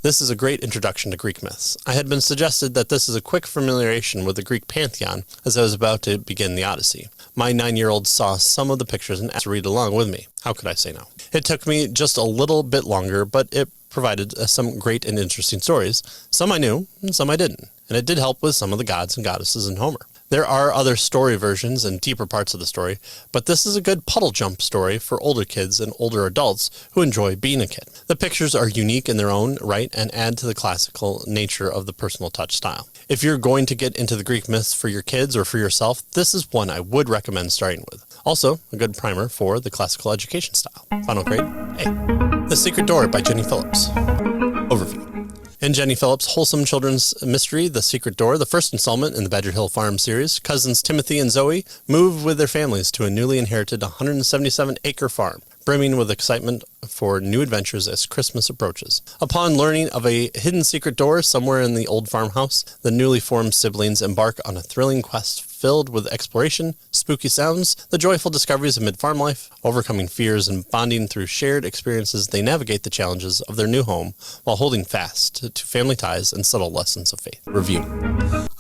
This is a great introduction to Greek myths. I had been suggested that this is a quick familiarization with the Greek pantheon as I was about to begin the Odyssey. My 9-year-old saw some of the pictures and asked to read along with me. How could I say no? It took me just a little bit longer, but it provided some great and interesting stories. Some I knew, and some I didn't. And it did help with some of the gods and goddesses in Homer. There are other story versions and deeper parts of the story, but this is a good puddle jump story for older kids and older adults who enjoy being a kid. The pictures are unique in their own right and add to the classical nature of the personal touch style. If you're going to get into the Greek myths for your kids or for yourself, this is one I would recommend starting with. Also, a good primer for the classical education style. Final grade, A. The Secret Door by Jenny Phillips. Overview. In Jenny Phillips' wholesome children's mystery, The Secret Door, the first installment in the Badger Hill Farm series, cousins Timothy and Zoe move with their families to a newly inherited 177-acre farm, brimming with excitement for new adventures as Christmas approaches. Upon learning of a hidden secret door somewhere in the old farmhouse, the newly formed siblings embark on a thrilling quest filled with exploration, spooky sounds, the joyful discoveries of mid-farm life, overcoming fears, and bonding through shared experiences. They navigate the challenges of their new home while holding fast to family ties and subtle lessons of faith. Review.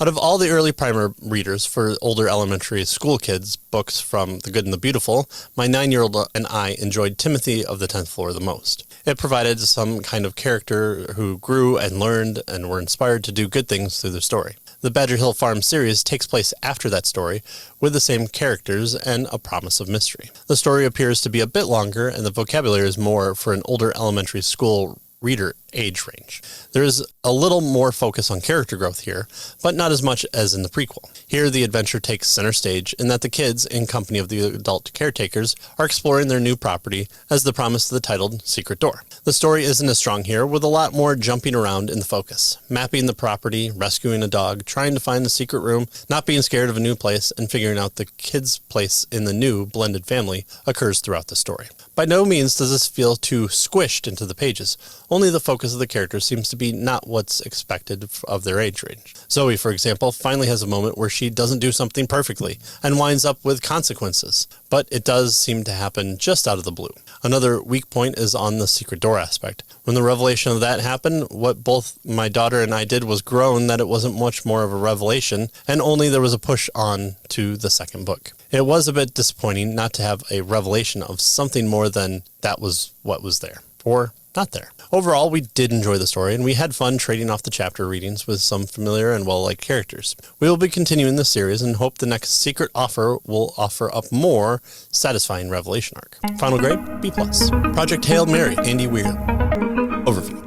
Out of all the early primer readers for older elementary school kids, books from The Good and the Beautiful, my 9-year-old and I enjoyed Timothy of the 10th Floor the most. It provided some kind of character who grew and learned and were inspired to do good things through their story. The Badger Hill Farm series takes place after that story, with the same characters and a promise of mystery. The story appears to be a bit longer, and the vocabulary is more for an older elementary school reader age range. There is a little more focus on character growth here, but not as much as in the prequel. Here, the adventure takes center stage in that the kids, in company of the adult caretakers, are exploring their new property as the promise of the titled Secret Door. The story isn't as strong here, with a lot more jumping around in the focus. Mapping the property, rescuing a dog, trying to find the secret room, not being scared of a new place, and figuring out the kids' place in the new blended family occurs throughout the story. By no means does this feel too squished into the pages. Only the focus of the characters seems to be not what's expected of their age range. Zoe, for example, finally has a moment where she doesn't do something perfectly and winds up with consequences, but it does seem to happen just out of the blue. Another weak point is on the secret door aspect. When the revelation of that happened, what both my daughter and I did was groan that it wasn't much more of a revelation, and only there was a push on to the second book. It was a bit disappointing not to have a revelation of something more than that was what was there, or not there. Overall, we did enjoy the story, and we had fun trading off the chapter readings with some familiar and well-liked characters. We will be continuing this series and hope the next secret offer will offer up more satisfying revelation arc. Final grade, B+. Project Hail Mary, Andy Weir. Overview.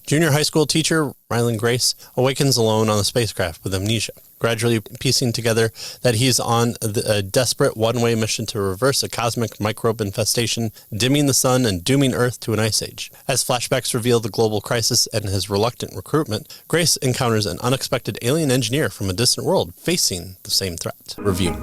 Junior high school teacher Ryland Grace awakens alone on a spacecraft with amnesia, gradually piecing together that he's on a desperate one-way mission to reverse a cosmic microbe infestation, dimming the sun and dooming Earth to an ice age. As flashbacks reveal the global crisis and his reluctant recruitment, Grace encounters an unexpected alien engineer from a distant world facing the same threat. Review.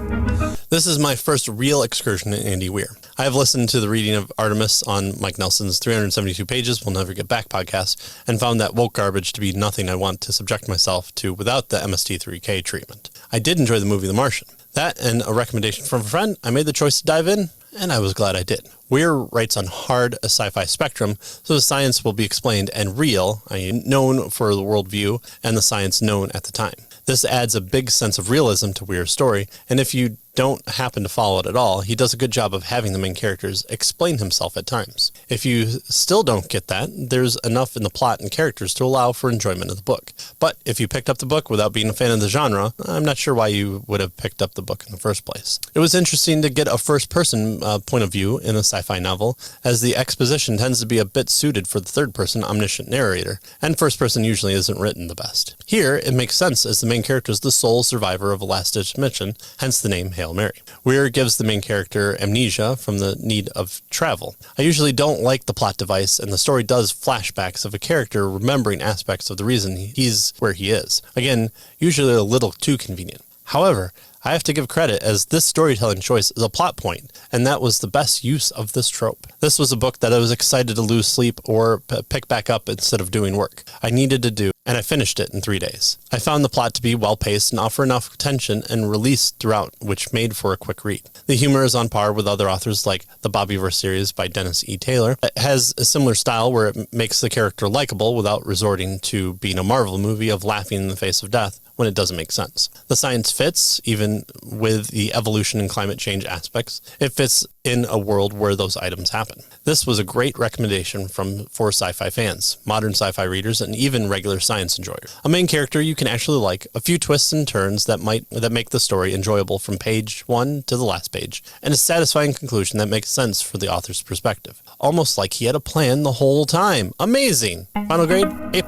This is my first real excursion in Andy Weir. I have listened to the reading of Artemis on Mike Nelson's 372 Pages We'll Never Get Back podcast and found that woke garbage to be nothing I want to subject myself to without the MST3K treatment. I did enjoy the movie The Martian. That and a recommendation from a friend, I made the choice to dive in, and I was glad I did. Weir writes on hard a sci-fi spectrum, so the science will be explained and real, known for the worldview and the science known at the time. This adds a big sense of realism to Weir's story, and if you don't happen to follow it at all, he does a good job of having the main characters explain himself at times. If you still don't get that, there's enough in the plot and characters to allow for enjoyment of the book. But if you picked up the book without being a fan of the genre, I'm not sure why you would have picked up the book in the first place. It was interesting to get a first-person point of view in a sci-fi novel, as the exposition tends to be a bit suited for the third-person omniscient narrator, and first-person usually isn't written the best. Here, it makes sense as the main character is the sole survivor of a last-ditch mission, hence the name Hail Mary. Weir gives the main character amnesia from the need of travel. I usually don't like the plot device, and the story does flashbacks of a character remembering aspects of the reason he's where he is. Again, usually a little too convenient. However, I have to give credit as this storytelling choice is a plot point, and that was the best use of this trope. This was a book that I was excited to lose sleep or pick back up instead of doing work I needed to do, and I finished it in 3 days. I found the plot to be well-paced and offer enough tension and release throughout, which made for a quick read. The humor is on par with other authors like the Bobbyverse series by Dennis E. Taylor. It has a similar style where it makes the character likable without resorting to being a Marvel movie of laughing in the face of death when it doesn't make sense. The science fits, even with the evolution and climate change aspects. It fits in a world where those items happen. This was a great recommendation for sci-fi fans, modern sci-fi readers, and even regular science enjoyers. A main character you can actually like, a few twists and turns that make the story enjoyable from page 1 to the last page, and a satisfying conclusion that makes sense for the author's perspective. Almost like he had a plan the whole time. Amazing! Final grade, A+.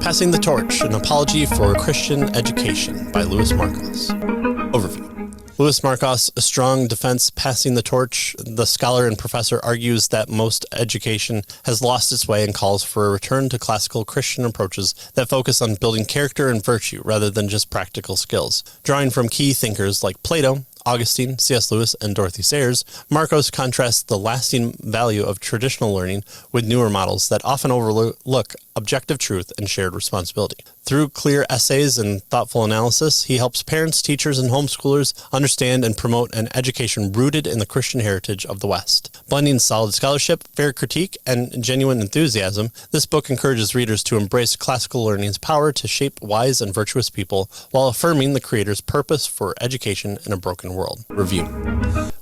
Passing the Torch, an apology for Christian education by Louis Markos. Overview. Louis Markos, A Strong Defense, Passing the Torch. The scholar and professor argues that most education has lost its way and calls for a return to classical Christian approaches that focus on building character and virtue rather than just practical skills. Drawing from key thinkers like Plato, Augustine, C.S. Lewis, and Dorothy Sayers, Markos contrasts the lasting value of traditional learning with newer models that often overlook objective truth and shared responsibility. Through clear essays and thoughtful analysis, he helps parents, teachers, and homeschoolers understand and promote an education rooted in the Christian heritage of the West. Blending solid scholarship, fair critique, and genuine enthusiasm, this book encourages readers to embrace classical learning's power to shape wise and virtuous people while affirming the creator's purpose for education in a broken world. Review.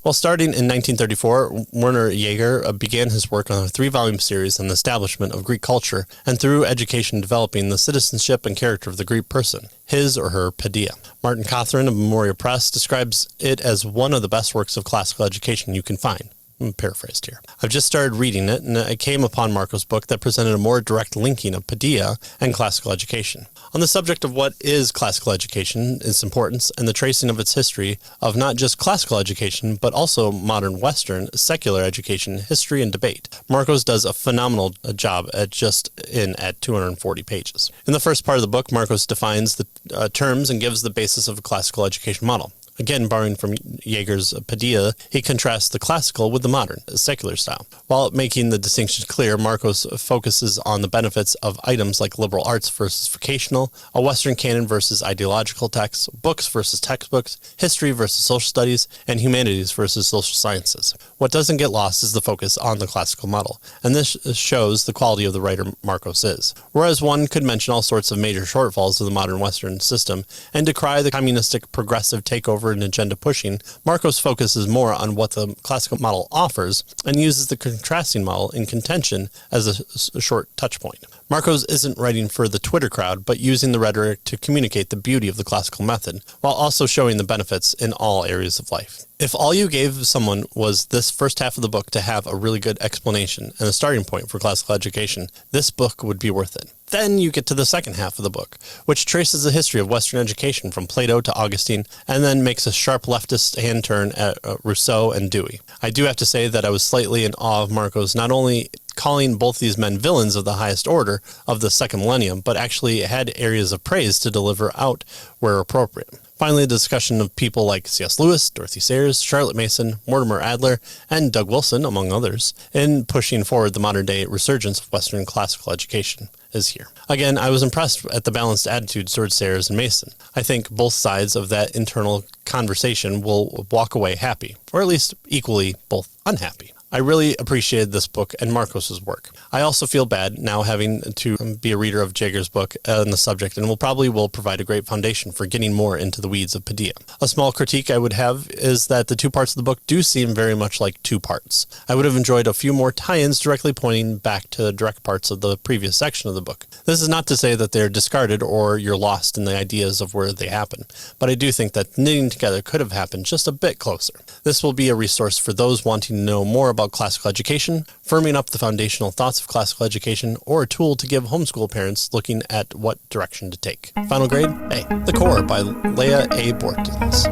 While starting in 1934, Werner Jaeger began his work on a 3-volume series on the establishment of Greek culture and through education developing the citizenship and character of the Greek person, his or her paideia. Martin Cawthron of Memoria Press describes it as one of the best works of classical education you can find. I'm paraphrased here. I've just started reading it, and I came upon Markos' book that presented a more direct linking of paideia and classical education. On the subject of what is classical education, its importance, and the tracing of its history of not just classical education, but also modern Western, secular education, history, and debate, Markos does a phenomenal job at 240 pages. In the first part of the book, Markos defines the terms and gives the basis of a classical education model. Again, borrowing from Jaeger's paideia, he contrasts the classical with the modern, secular style. While making the distinction clear, Markos focuses on the benefits of items like liberal arts versus vocational, a Western canon versus ideological texts, books versus textbooks, history versus social studies, and humanities versus social sciences. What doesn't get lost is the focus on the classical model, and this shows the quality of the writer Markos is. Whereas one could mention all sorts of major shortfalls of the modern Western system and decry the communistic progressive takeover and agenda pushing, Markos focuses more on what the classical model offers and uses the contrasting model in contention as a short touch point. Markos isn't writing for the Twitter crowd, but using the rhetoric to communicate the beauty of the classical method, while also showing the benefits in all areas of life. If all you gave someone was this first half of the book to have a really good explanation and a starting point for classical education, this book would be worth it. Then you get to the second half of the book, which traces the history of Western education from Plato to Augustine, and then makes a sharp leftist hand turn at Rousseau and Dewey. I do have to say that I was slightly in awe of Markos not only calling both these men villains of the highest order of the second millennium, but actually had areas of praise to deliver out where appropriate. Finally, a discussion of people like C.S. Lewis, Dorothy Sayers, Charlotte Mason, Mortimer Adler, and Doug Wilson, among others, in pushing forward the modern-day resurgence of Western classical education is here. Again, I was impressed at the balanced attitudes towards Sayers and Mason. I think both sides of that internal conversation will walk away happy, or at least equally both unhappy. I really appreciated this book and Markos' work. I also feel bad now having to be a reader of Jager's book on the subject, and will provide a great foundation for getting more into the weeds of Padilla. A small critique I would have is that the two parts of the book do seem very much like two parts. I would have enjoyed a few more tie-ins directly pointing back to direct parts of the previous section of the book. This is not to say that they're discarded or you're lost in the ideas of where they happen, but I do think that knitting together could have happened just a bit closer. This will be a resource for those wanting to know more about classical education, firming up the foundational thoughts of classical education, or a tool to give homeschool parents looking at what direction to take. Final grade, A. The Core by Leigh A. Bortins.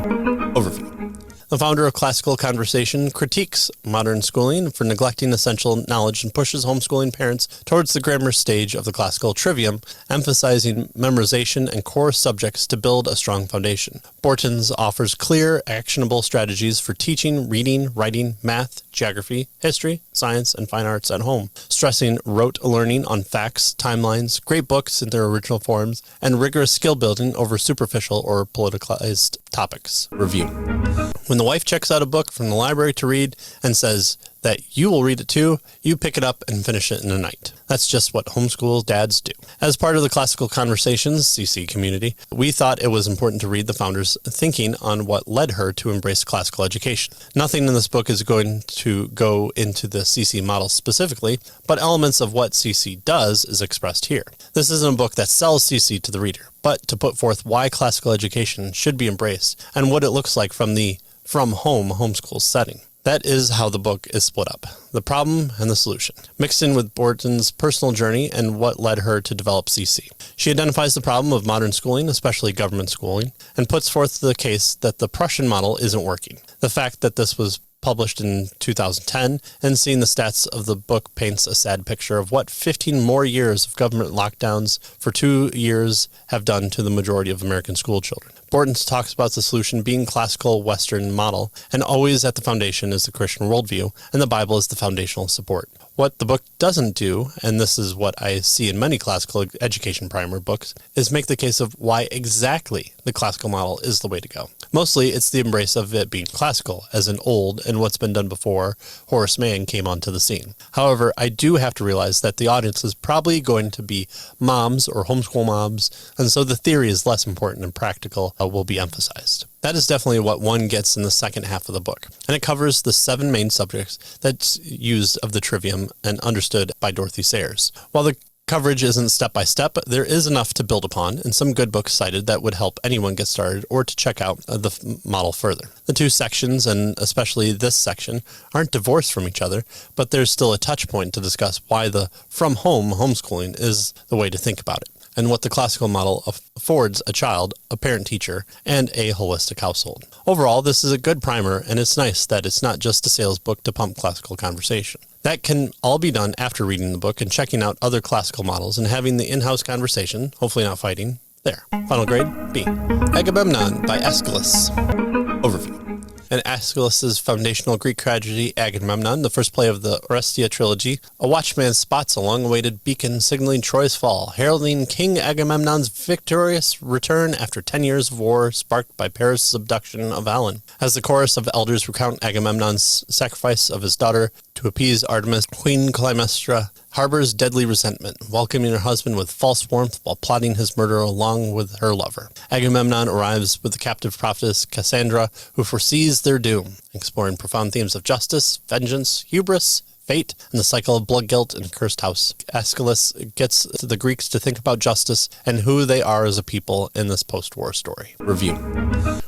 Overview. The founder of Classical Conversation critiques modern schooling for neglecting essential knowledge and pushes homeschooling parents towards the grammar stage of the classical trivium, emphasizing memorization and core subjects to build a strong foundation. Bortins offers clear, actionable strategies for teaching, reading, writing, math, geography, history, science, and fine arts at home, stressing rote learning on facts, timelines, great books in their original forms, and rigorous skill building over superficial or politicized topics. Review. When the wife checks out a book from the library to read and says that you will read it too, you pick it up and finish it in a night. That's just what homeschool dads do. As part of the Classical Conversations CC community, we thought it was important to read the founder's thinking on what led her to embrace classical education. Nothing in this book is going to go into the CC model specifically, but elements of what CC does is expressed here. This isn't a book that sells CC to the reader, but to put forth why classical education should be embraced and what it looks like from the from-home homeschool setting. That is how the book is split up, the problem and the solution, mixed in with Bortins' personal journey and what led her to develop CC. She identifies the problem of modern schooling, especially government schooling, and puts forth the case that the Prussian model isn't working. The fact that this was published in 2010, and seeing the stats of the book paints a sad picture of what 15 more years of government lockdowns for 2 years have done to the majority of American school children. Bortins talks about the solution being classical Western model, and always at the foundation is the Christian worldview, and the Bible is the foundational support. What the book doesn't do, and this is what I see in many classical education primer books, is make the case of why exactly the classical model is the way to go. Mostly, it's the embrace of it being classical, as in old and what's been done before Horace Mann came onto the scene. However, I do have to realize that the audience is probably going to be moms or homeschool moms, and so the theory is less important and practical will be emphasized. That is definitely what one gets in the second half of the book, and it covers the 7 main subjects that's used of the trivium and understood by Dorothy Sayers. While the coverage isn't step-by-step, there is enough to build upon, and some good books cited that would help anyone get started or to check out the model further. The 2 sections, and especially this section, aren't divorced from each other, but there's still a touch point to discuss why the from-home homeschooling is the way to think about it, and what the classical model affords a child, a parent-teacher, and a holistic household. Overall, this is a good primer, and it's nice that it's not just a sales book to pump classical conversation. That can all be done after reading the book and checking out other classical models and having the in-house conversation, hopefully not fighting, there. Final grade, B. Agamemnon by Aeschylus. Overview. In Aeschylus' foundational Greek tragedy Agamemnon, the first play of the Orestia trilogy, a watchman spots a long-awaited beacon signaling Troy's fall, heralding King Agamemnon's victorious return after 10 years of war sparked by Paris' abduction of Helen. As the chorus of elders recount Agamemnon's sacrifice of his daughter to appease Artemis, Queen Clytemnestra harbors deadly resentment, welcoming her husband with false warmth while plotting his murder along with her lover. Agamemnon arrives with the captive prophetess Cassandra, who foresees their doom, exploring profound themes of justice, vengeance, hubris, fate, and the cycle of blood guilt in a cursed house. Aeschylus gets the Greeks to think about justice and who they are as a people in this post-war story. Review.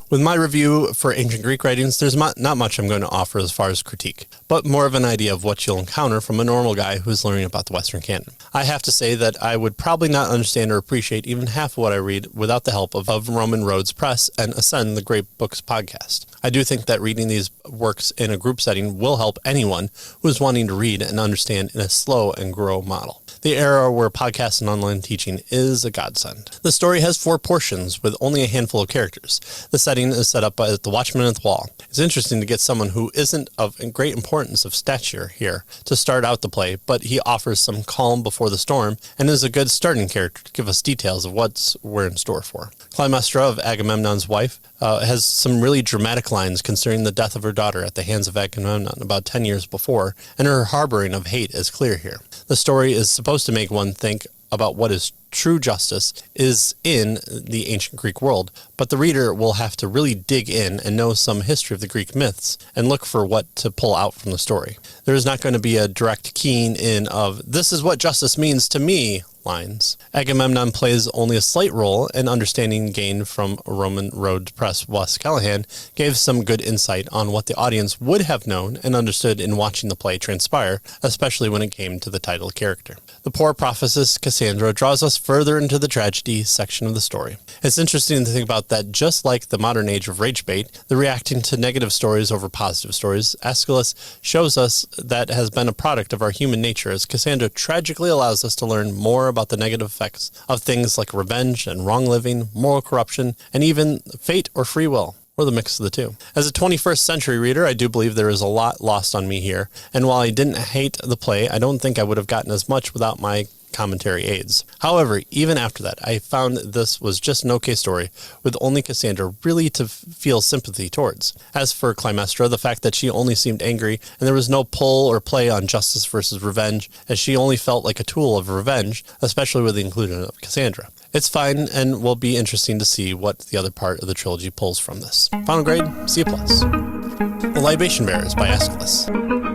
With my review for ancient Greek writings, there's not much I'm going to offer as far as critique, but more of an idea of what you'll encounter from a normal guy who's learning about the Western canon. I have to say that I would probably not understand or appreciate even half of what I read without the help of Roman Roads Press and Ascend the Great Books podcast. I do think that reading these works in a group setting will help anyone who is wanting to read and understand in a slow and grow model. The the era where podcasts and online teaching is a godsend. The story has 4 portions with only a handful of characters. The setting is set up by the Watchman at the Wall. It's interesting to get someone who isn't of great importance of stature here to start out the play, but he offers some calm before the storm and is a good starting character to give us details of what we're in store for. Clytemnestra, of Agamemnon's wife, has some really dramatic lines concerning the death of her daughter at the hands of Agamemnon about 10 years before, and her harboring of hate is clear here. The story is supposed to make one think about what is true justice is in the ancient Greek world, but the reader will have to really dig in and know some history of the Greek myths and look for what to pull out from the story. There is not going to be a direct keying in of, this is what justice means to me, lines. Agamemnon plays only a slight role, and understanding gained from Roman Road Press Wes Callahan gave some good insight on what the audience would have known and understood in watching the play transpire, especially when it came to the title character. The poor prophetess Cassandra draws us further into the tragedy section of the story. It's interesting to think about that just like the modern age of rage bait, the reacting to negative stories over positive stories, Aeschylus shows us that has been a product of our human nature, as Cassandra tragically allows us to learn more about the negative effects of things like revenge and wrong living, moral corruption, and even fate or free will, or the mix of the two. As a 21st century reader, I do believe there is a lot lost on me here, and while I didn't hate the play, I don't think I would have gotten as much without my commentary aids. However, even after that, I found this was just an okay story, with only Cassandra really to feel sympathy towards. As for Clytemnestra, the fact that she only seemed angry, and there was no pull or play on justice versus revenge, as she only felt like a tool of revenge, especially with the inclusion of Cassandra. It's fine, and will be interesting to see what the other part of the trilogy pulls from this. Final grade, C+. The Libation Bearers by Aeschylus.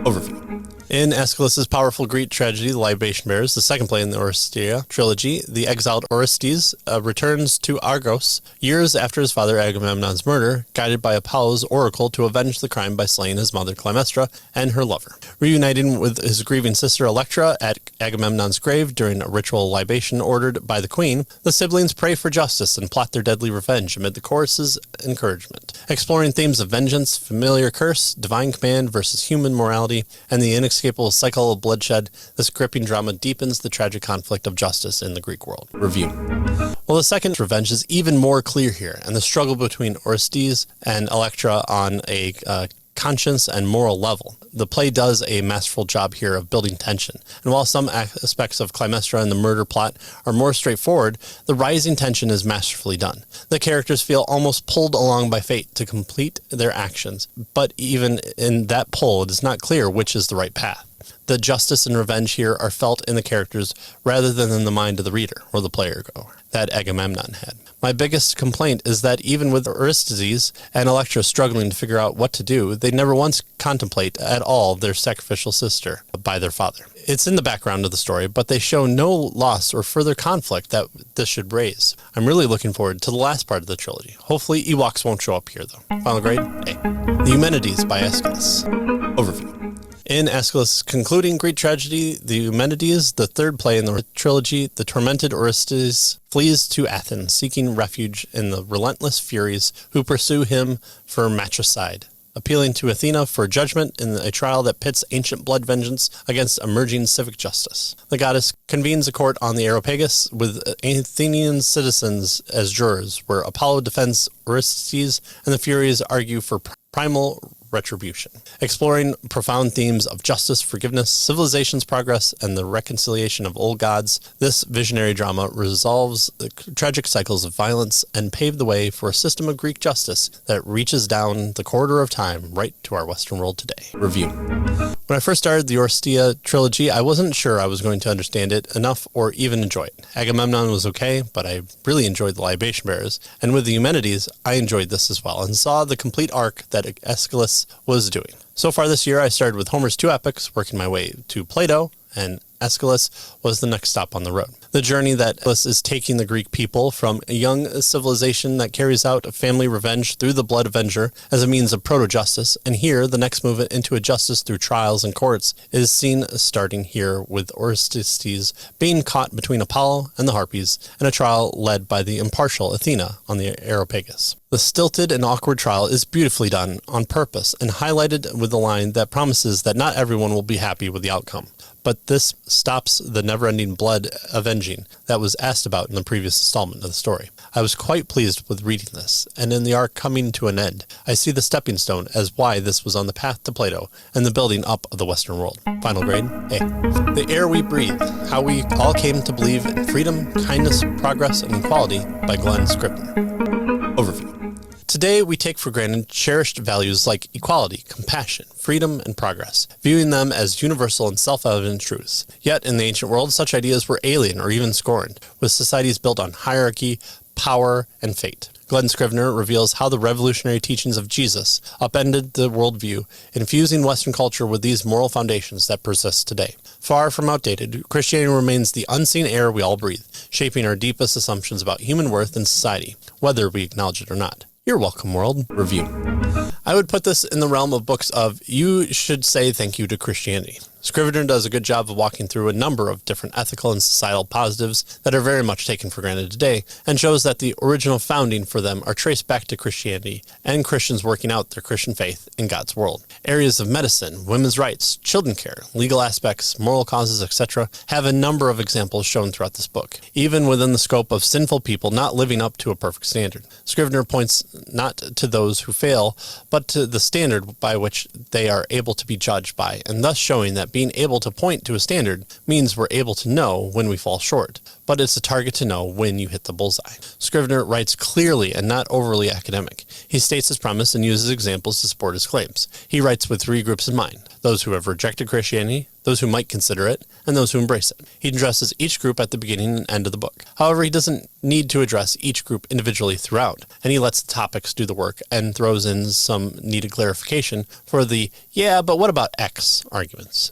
Overview. In Aeschylus' powerful Greek tragedy, The Libation Bearers, the second play in the Orestia trilogy, the exiled Orestes returns to Argos years after his father Agamemnon's murder, guided by Apollo's oracle to avenge the crime by slaying his mother Clytemnestra and her lover. Reuniting with his grieving sister Electra at Agamemnon's grave during a ritual libation ordered by the queen, the siblings pray for justice and plot their deadly revenge amid the chorus's encouragement. Exploring themes of vengeance, familiar curse, divine command versus human morality, and the inescapable cycle of bloodshed, this gripping drama deepens the tragic conflict of justice in the Greek world. Review. Well, the second revenge is even more clear here, and the struggle between Orestes and Electra on a conscience and moral level. The play does a masterful job here of building tension, and while some aspects of Clytemnestra and the murder plot are more straightforward, the rising tension is masterfully done. The characters feel almost pulled along by fate to complete their actions, but even in that pull, it is not clear which is the right path. The justice and revenge here are felt in the characters rather than in the mind of the reader or the player that Agamemnon had. My biggest complaint is that even with Orestes and Electra struggling to figure out what to do, they never once contemplate at all their sacrificial sister by their father. It's in the background of the story, but they show no loss or further conflict that this should raise. I'm really looking forward to the last part of the trilogy. Hopefully Ewoks won't show up here, though. Final grade, A. The Eumenides by Aeschylus. Overview. In Aeschylus' concluding Greek tragedy, the Eumenides, the third play in the trilogy, the tormented Orestes flees to Athens, seeking refuge in the relentless Furies who pursue him for matricide, appealing to Athena for judgment in a trial that pits ancient blood vengeance against emerging civic justice. The goddess convenes a court on the Areopagus with Athenian citizens as jurors, where Apollo defends Orestes and the Furies argue for primal retribution. Exploring profound themes of justice, forgiveness, civilization's progress, and the reconciliation of old gods, this visionary drama resolves the tragic cycles of violence and paved the way for a system of Greek justice that reaches down the corridor of time right to our Western world today. Review. When I first started the Orestia trilogy, I wasn't sure I was going to understand it enough or even enjoy it. Agamemnon was okay, but I really enjoyed the Libation Bearers, and with the Eumenides, I enjoyed this as well, and saw the complete arc that Aeschylus was doing. So far this year, I started with Homer's 2 epics, working my way to Plato, and Aeschylus was the next stop on the road. The journey that Aeschylus is taking the Greek people from a young civilization that carries out a family revenge through the Blood Avenger as a means of proto-justice, and here the next movement into a justice through trials and courts is seen starting here with Orestes being caught between Apollo and the Harpies in a trial led by the impartial Athena on the Areopagus. The stilted and awkward trial is beautifully done on purpose and highlighted with a line that promises that not everyone will be happy with the outcome. but this stops the never-ending blood avenging that was asked about in the previous installment of the story. I was quite pleased with reading this, and in the arc coming to an end, I see the stepping stone as why this was on the path to Plato and the building up of the Western world. Final grade, A. The air we breathe, how we all came to believe in freedom, kindness, progress, and equality by Glenn Scribner. Overview. Today, we take for granted cherished values like equality, compassion, freedom, and progress, viewing them as universal and self-evident truths. Yet, in the ancient world, such ideas were alien or even scorned, with societies built on hierarchy, power, and fate. Glenn Scribner reveals how the revolutionary teachings of Jesus upended the worldview, infusing Western culture with these moral foundations that persist today. Far from outdated, Christianity remains the unseen air we all breathe, shaping our deepest assumptions about human worth and society, whether we acknowledge it or not. You're welcome, world. Review. I would put this in the realm of books of you should say thank you to Christianity. Scrivener does a good job of walking through a number of different ethical and societal positives that are very much taken for granted today, and shows that the original founding for them are traced back to Christianity and Christians working out their Christian faith in God's world. Areas of medicine, women's rights, children care, legal aspects, moral causes, etc. have a number of examples shown throughout this book, even within the scope of sinful people not living up to a perfect standard. Scrivener points not to those who fail, but to the standard by which they are able to be judged by, and thus showing that being able to point to a standard means we're able to know when we fall short, but it's a target to know when you hit the bullseye. Scrivener writes clearly and not overly academic. He states his premise and uses examples to support his claims. He writes with three groups in mind: those who have rejected Christianity, those who might consider it, and those who embrace it. He addresses each group at the beginning and end of the book. However, he doesn't need to address each group individually throughout, and he lets the topics do the work and throws in some needed clarification for the "yeah, but what about X" arguments.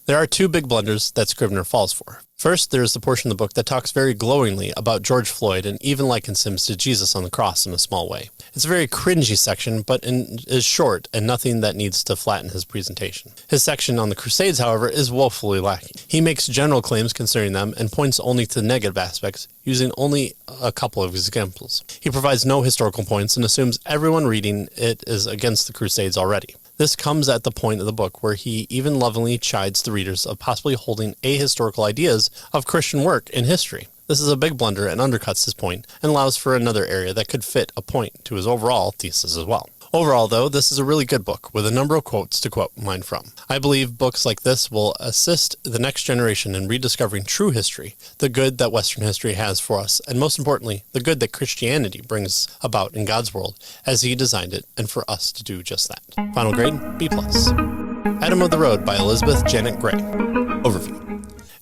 There are two big blunders that Scrivener falls for. First, there is the portion of the book that talks very glowingly about George Floyd and even likens him to Jesus on the cross in a small way. It's a very cringy section, but is short and nothing that needs to flatten his presentation. His section on the Crusades, however, is woefully lacking. He makes general claims concerning them and points only to the negative aspects, using only a couple of examples. He provides no historical points and assumes everyone reading it is against the Crusades already. This comes at the point of the book where he even lovingly chides the readers of possibly holding ahistorical ideas of Christian work in history. This is a big blunder and undercuts his point and allows for another area that could fit a point to his overall thesis as well. Overall, though, this is a really good book with a number of quotes to quote mine from. I believe books like this will assist the next generation in rediscovering true history, the good that Western history has for us, and most importantly, the good that Christianity brings about in God's world as he designed it, and for us to do just that. Final grade, B+. Adam of the Road by Elizabeth Janet Gray. Overview.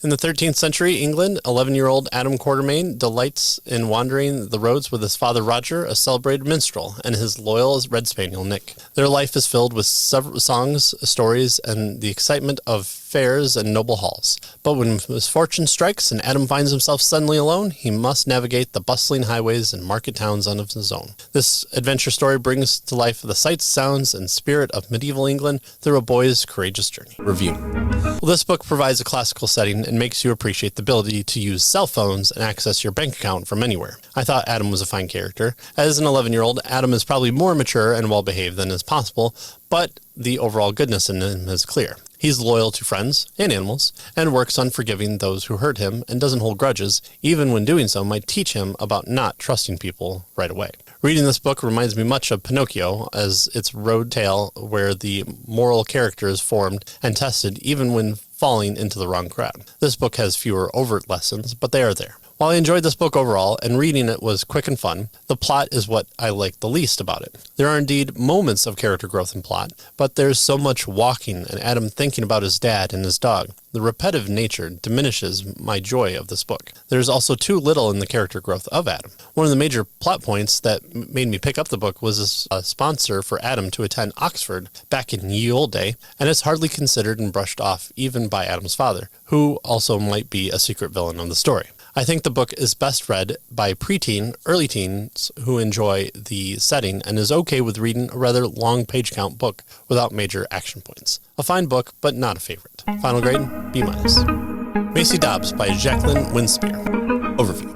In the 13th century England, 11-year-old Adam Quatermain delights in wandering the roads with his father Roger, a celebrated minstrel, and his loyal red spaniel Nick. Their life is filled with several songs, stories, and the excitement of fairs and noble halls. But when misfortune strikes and Adam finds himself suddenly alone, he must navigate the bustling highways and market towns on his own. This adventure story brings to life the sights, sounds, and spirit of medieval England through a boy's courageous journey. Review. Well, this book provides a classical setting and makes you appreciate the ability to use cell phones and access your bank account from anywhere. I thought Adam was a fine character. As an 11-year-old, Adam is probably more mature and well-behaved than is possible, but the overall goodness in him is clear. He's loyal to friends and animals, and works on forgiving those who hurt him, and doesn't hold grudges, even when doing so might teach him about not trusting people right away. Reading this book reminds me much of Pinocchio, as its road tale where the moral character is formed and tested even when falling into the wrong crowd. This book has fewer overt lessons, but they are there. While I enjoyed this book overall, and reading it was quick and fun, the plot is what I liked the least about it. There are indeed moments of character growth and plot, but there's so much walking and Adam thinking about his dad and his dog. The repetitive nature diminishes my joy of this book. There's also too little in the character growth of Adam. One of the major plot points that made me pick up the book was a sponsor for Adam to attend Oxford back in ye old day, and it's hardly considered and brushed off even by Adam's father, who also might be a secret villain of the story. I think the book is best read by preteen, early teens who enjoy the setting and is okay with reading a rather long page count book without major action points. A fine book, but not a favorite. Final grade, B-. Macy Dobbs by Jacqueline Winspear. Overview.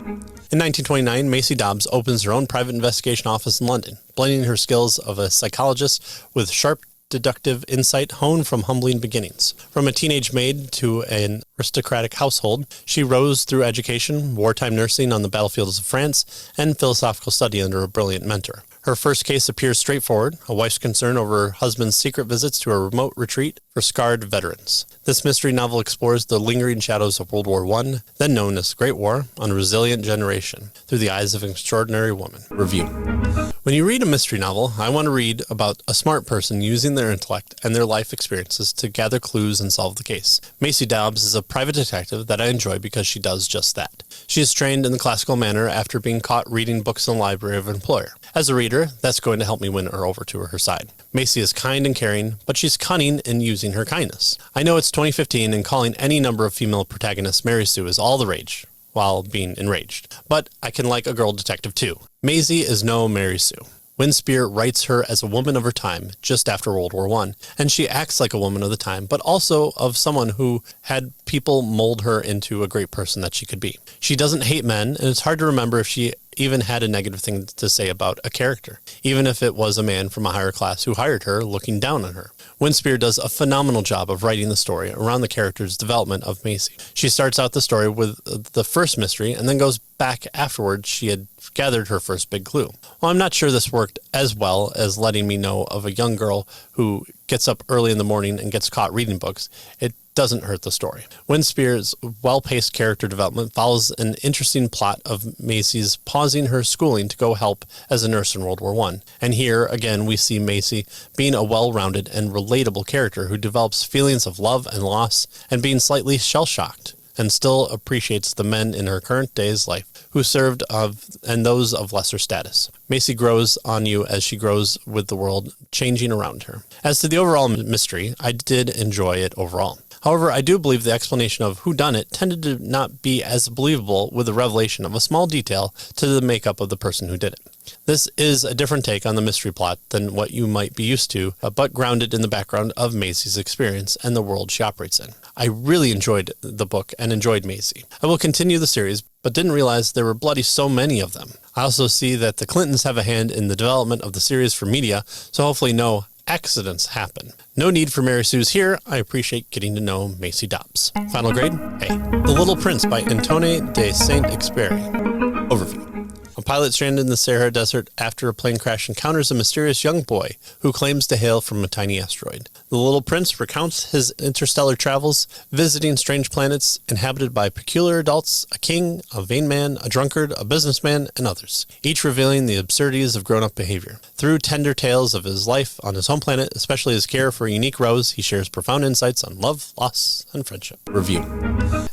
In 1929, Macy Dobbs opens her own private investigation office in London, blending her skills of a psychologist with sharp deductive insight honed from humbling beginnings. From a teenage maid to an aristocratic household, she rose through education, wartime nursing on the battlefields of France, and philosophical study under a brilliant mentor. Her first case appears straightforward, a wife's concern over her husband's secret visits to a remote retreat for scarred veterans. This mystery novel explores the lingering shadows of World War I, then known as the Great War, on a resilient generation, through the eyes of an extraordinary woman. Review. When you read a mystery novel, I want to read about a smart person using their intellect and their life experiences to gather clues and solve the case. Macy Dobbs is a private detective that I enjoy because she does just that. She is trained in the classical manner after being caught reading books in the library of an employer. As a reader, that's going to help me win her over to her side. Macy is kind and caring, but she's cunning in using her kindness. I know it's 2015 and calling any number of female protagonists Mary Sue is all the rage, while being enraged. But I can like a girl detective too. Maisie is no Mary Sue. Winspear writes her as a woman of her time just after World War I, and she acts like a woman of the time, but also of someone who had people mold her into a great person that she could be. She doesn't hate men, and it's hard to remember if she even had a negative thing to say about a character, even if it was a man from a higher class who hired her looking down on her. Winspear does a phenomenal job of writing the story around the character's development of Macy. She starts out the story with the first mystery and then goes back afterwards she had gathered her first big clue. While I'm not sure this worked as well as letting me know of a young girl who gets up early in the morning and gets caught reading books, it doesn't hurt the story. Winspear's well-paced character development follows an interesting plot of Macy's pausing her schooling to go help as a nurse in World War I. And here, again, we see Macy being a well-rounded and relatable character who develops feelings of love and loss and being slightly shell-shocked, and still appreciates the men in her current day's life who served and those of lesser status. Macy grows on you as she grows with the world changing around her. As to the overall mystery, I did enjoy it overall. However, I do believe the explanation of whodunit tended to not be as believable with the revelation of a small detail to the makeup of the person who did it. This is a different take on the mystery plot than what you might be used to, but grounded in the background of Macy's experience and the world she operates in. I really enjoyed the book and enjoyed Macy. I will continue the series, but didn't realize there were bloody so many of them. I also see that the Clintons have a hand in the development of the series for media, so hopefully no accidents happen. No need for Mary Sue's here. I appreciate getting to know Macy Dobbs. Final grade? A. The Little Prince by Antoine de Saint-Exupéry. Overview. A pilot stranded in the Sahara Desert after a plane crash encounters a mysterious young boy who claims to hail from a tiny asteroid. The Little Prince recounts his interstellar travels, visiting strange planets inhabited by peculiar adults, a king, a vain man, a drunkard, a businessman, and others, each revealing the absurdities of grown-up behavior. Through tender tales of his life on his home planet, especially his care for a unique rose, he shares profound insights on love, loss, and friendship. Review.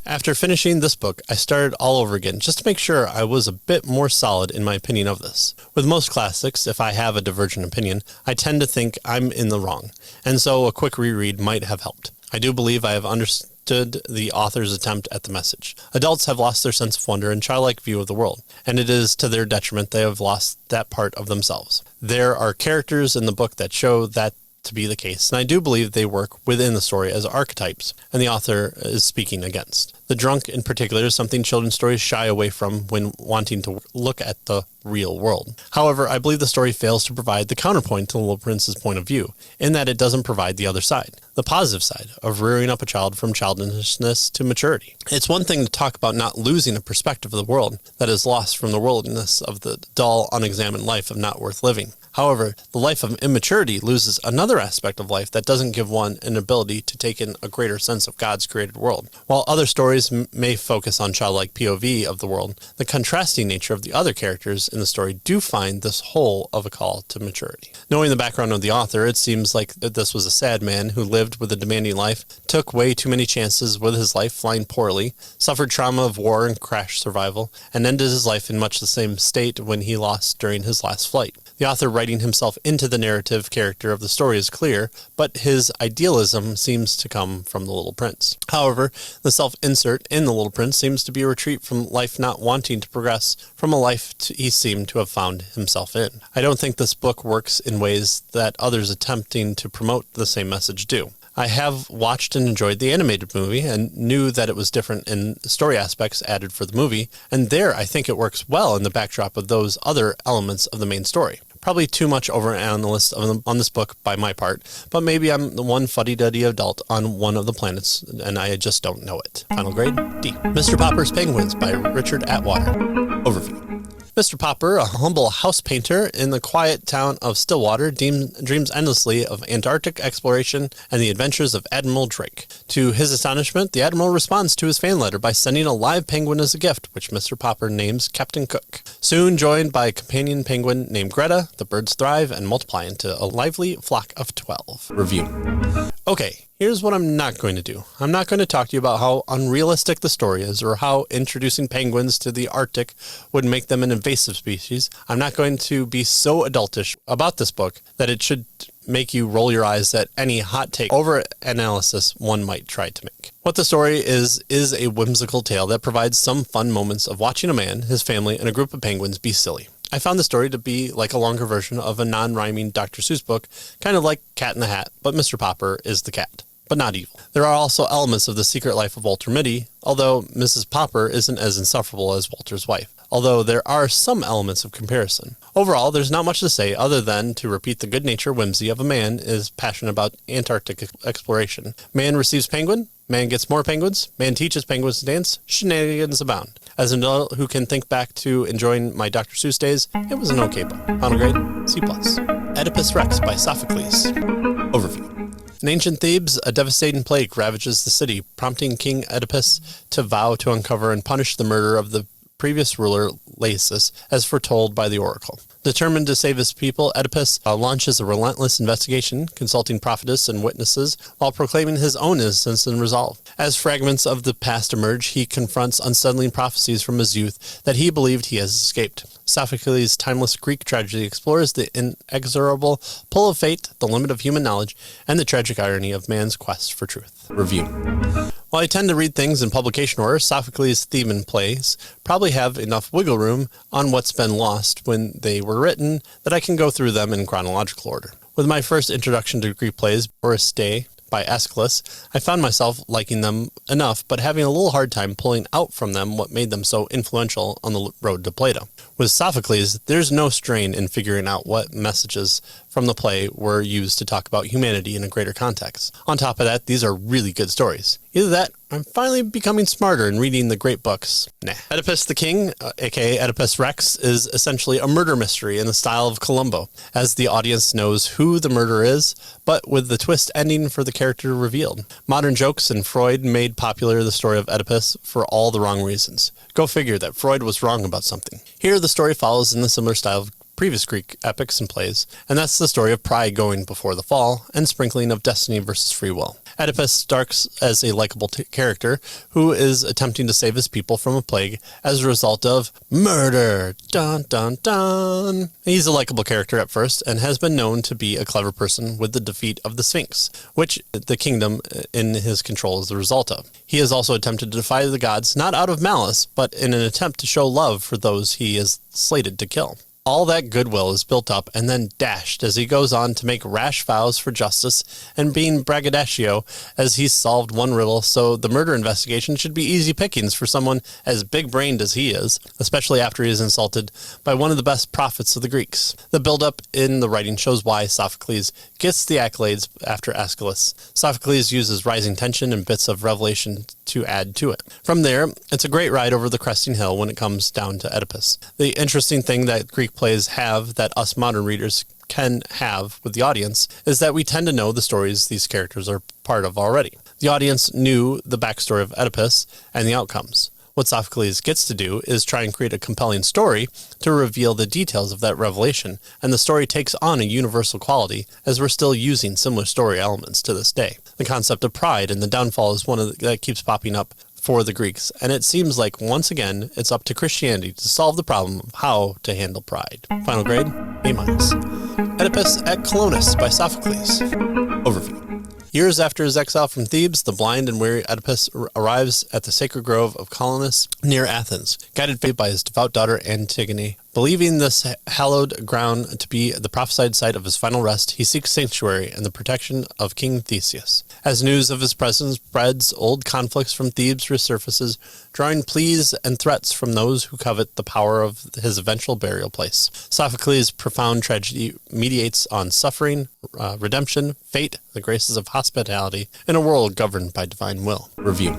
After finishing this book, I started all over again just to make sure I was a bit more solid in my opinion of this. With most classics, if I have a divergent opinion, I tend to think I'm in the wrong, and so a quick reread might have helped. I do believe I have understood the author's attempt at the message. Adults have lost their sense of wonder and childlike view of the world, and it is to their detriment they have lost that part of themselves. There are characters in the book that show that to be the case, and I do believe they work within the story as archetypes, and the author is speaking against. The drunk, in particular, is something children's stories shy away from when wanting to look at the real world. However, I believe the story fails to provide the counterpoint to the Little Prince's point of view, in that it doesn't provide the other side, the positive side of rearing up a child from childishness to maturity. It's one thing to talk about not losing a perspective of the world that is lost from the worldliness of the dull, unexamined life of not worth living. However, the life of immaturity loses another aspect of life that doesn't give one an ability to take in a greater sense of God's created world. While other stories may focus on childlike POV of the world, the contrasting nature of the other characters in the story do find this whole of a call to maturity. Knowing the background of the author, it seems like that this was a sad man who lived with a demanding life, took way too many chances with his life flying poorly, suffered trauma of war and crash survival, and ended his life in much the same state when he lost during his last flight. The author writing himself into the narrative character of the story is clear, but his idealism seems to come from the Little Prince. However, the self-insert in the Little Prince seems to be a retreat from life not wanting to progress from a life he seemed to have found himself in. I don't think this book works in ways that others attempting to promote the same message do. I have watched and enjoyed the animated movie and knew that it was different in story aspects added for the movie, and there I think it works well in the backdrop of those other elements of the main story. Probably too much over-analyst on this book by my part, but maybe I'm the one fuddy-duddy adult on one of the planets, and I just don't know it. Final grade, D. Mr. Popper's Penguins by Richard Atwater. Overview. Mr. Popper, a humble house painter in the quiet town of Stillwater, dreams endlessly of Antarctic exploration and the adventures of Admiral Drake. To his astonishment, the Admiral responds to his fan letter by sending a live penguin as a gift, which Mr. Popper names Captain Cook. Soon joined by a companion penguin named Greta, the birds thrive and multiply into a lively flock of 12. Review. Okay. Here's what I'm not going to do. I'm not going to talk to you about how unrealistic the story is or how introducing penguins to the Arctic would make them an invasive species. I'm not going to be so adultish about this book that it should make you roll your eyes at any hot take over analysis one might try to make. What the story is a whimsical tale that provides some fun moments of watching a man, his family, and a group of penguins be silly. I found the story to be like a longer version of a non-rhyming Dr. Seuss book, kind of like Cat in the Hat, but Mr. Popper is the cat. But not evil. There are also elements of the secret life of Walter Mitty, although Mrs. Popper isn't as insufferable as Walter's wife, although there are some elements of comparison. Overall, there's not much to say other than to repeat the good-natured whimsy of a man is passionate about Antarctic exploration. Man receives penguin, man gets more penguins, man teaches penguins to dance, shenanigans abound. As an adult who can think back to enjoying my Dr. Seuss days, it was an okay book. Final grade, C+. Oedipus Rex by Sophocles. Overview. In ancient Thebes, a devastating plague ravages the city, prompting King Oedipus to vow to uncover and punish the murder of the previous ruler, Leigh, as foretold by the oracle. Determined to save his people, Oedipus launches a relentless investigation, consulting prophetess and witnesses, while proclaiming his own innocence and resolve. As fragments of the past emerge, he confronts unsettling prophecies from his youth that he believed he has escaped. Sophocles' timeless Greek tragedy explores the inexorable pull of fate, the limit of human knowledge, and the tragic irony of man's quest for truth. Review. While I tend to read things in publication order, Sophocles' theme and plays probably have enough wiggle room on what's been lost when they were written that I can go through them in chronological order. With my first introduction to Greek plays, Oresteia by Aeschylus, I found myself liking them enough, but having a little hard time pulling out from them what made them so influential on the road to Plato. With Sophocles, there's no strain in figuring out what messages from the play were used to talk about humanity in a greater context. On top of that, these are really good stories. Either that, I'm finally becoming smarter in reading the great books. Nah. Oedipus the King, aka Oedipus Rex, is essentially a murder mystery in the style of Columbo, as the audience knows who the murderer is, but with the twist ending for the character revealed. Modern jokes and Freud made popular the story of Oedipus for all the wrong reasons. Go figure that Freud was wrong about something. Here, the story follows in the similar style of previous Greek epics and plays, and that's the story of pride going before the fall and sprinkling of destiny versus free will. Oedipus starts as a likable character who is attempting to save his people from a plague as a result of murder. Dun, dun, dun. He's a likable character at first and has been known to be a clever person with the defeat of the Sphinx, which the kingdom in his control is the result of. He has also attempted to defy the gods, not out of malice, but in an attempt to show love for those he is slated to kill. All that goodwill is built up and then dashed as he goes on to make rash vows for justice and being braggadocio as he's solved one riddle, so the murder investigation should be easy pickings for someone as big-brained as he is, especially after he is insulted by one of the best prophets of the Greeks. The build-up in the writing shows why Sophocles gets the accolades after Aeschylus. Sophocles uses rising tension and bits of revelation to add to it. From there, it's a great ride over the cresting hill when it comes down to Oedipus. The interesting thing that Greek plays have that us modern readers can have with the audience is that we tend to know the stories these characters are part of already. The audience knew the backstory of Oedipus and the outcomes. What Sophocles gets to do is try and create a compelling story to reveal the details of that revelation, and the story takes on a universal quality as we're still using similar story elements to this day. The concept of pride and the downfall is one that keeps popping up for the Greeks, and it seems like once again it's up to Christianity to solve the problem of how to handle pride. Final grade, A-. Oedipus at Colonus by Sophocles. Overview. Years after his exile from Thebes, the blind and weary Oedipus arrives at the sacred grove of Colonus near Athens, guided by his devout daughter Antigone, Believing this hallowed ground to be the prophesied site of his final rest, he seeks sanctuary and the protection of King Theseus. As news of his presence spreads, old conflicts from Thebes resurfaces, drawing pleas and threats from those who covet the power of his eventual burial place. Sophocles' profound tragedy mediates on suffering, redemption, fate, the graces of hospitality, in a world governed by divine will. Review.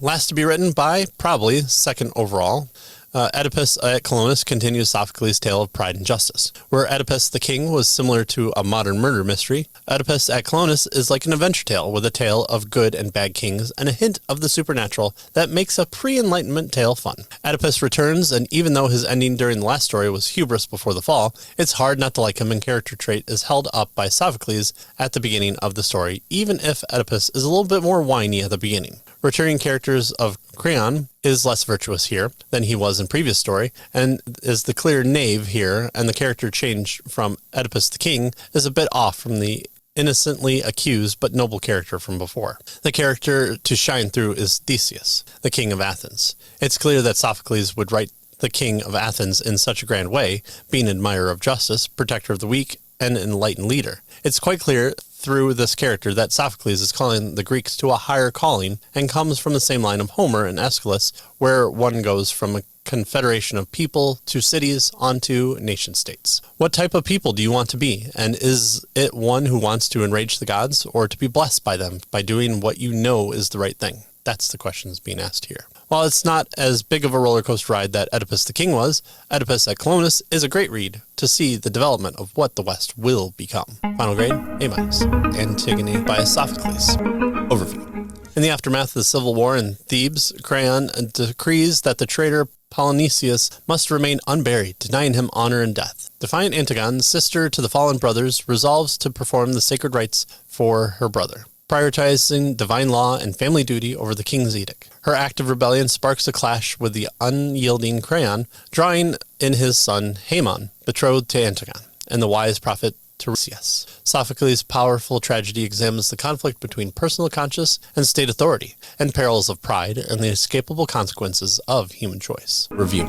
Last to be written by, probably, second overall, Oedipus at Colonus continues Sophocles' tale of pride and justice. Where Oedipus the king was similar to a modern murder mystery, Oedipus at Colonus is like an adventure tale with a tale of good and bad kings and a hint of the supernatural that makes a pre-Enlightenment tale fun. Oedipus returns, and even though his ending during the last story was hubris before the fall, it's hard not to like him, and character trait is held up by Sophocles at the beginning of the story, even if Oedipus is a little bit more whiny at the beginning. Returning characters of Creon is less virtuous here than he was in previous story, and is the clear knave here, and the character change from Oedipus the king is a bit off from the innocently accused but noble character from before. The character to shine through is Theseus, the king of Athens. It's clear that Sophocles would write the king of Athens in such a grand way, being an admirer of justice, protector of the weak, and an enlightened leader. It's quite clear through this character that Sophocles is calling the Greeks to a higher calling, and comes from the same line of Homer and Aeschylus, where one goes from a confederation of people to cities onto nation states. What type of people do you want to be? And is it one who wants to enrage the gods, or to be blessed by them by doing what you know is the right thing? That's the questions being asked here. While it's not as big of a roller coaster ride that Oedipus the king was, Oedipus at Colonus is a great read to see the development of what the West will become. Final grade, A-. Antigone by Sophocles. Overview. In the aftermath of the civil war in Thebes, Creon decrees that the traitor Polynices must remain unburied, denying him honor and death. Defiant Antigone, sister to the fallen brothers, resolves to perform the sacred rites for her brother, prioritizing divine law and family duty over the king's edict. Her act of rebellion sparks a clash with the unyielding Creon, drawing in his son Haemon, betrothed to Antigone, and the wise prophet Tiresias. Sophocles' powerful tragedy examines the conflict between personal conscience and state authority, and perils of pride and the inescapable consequences of human choice. Review.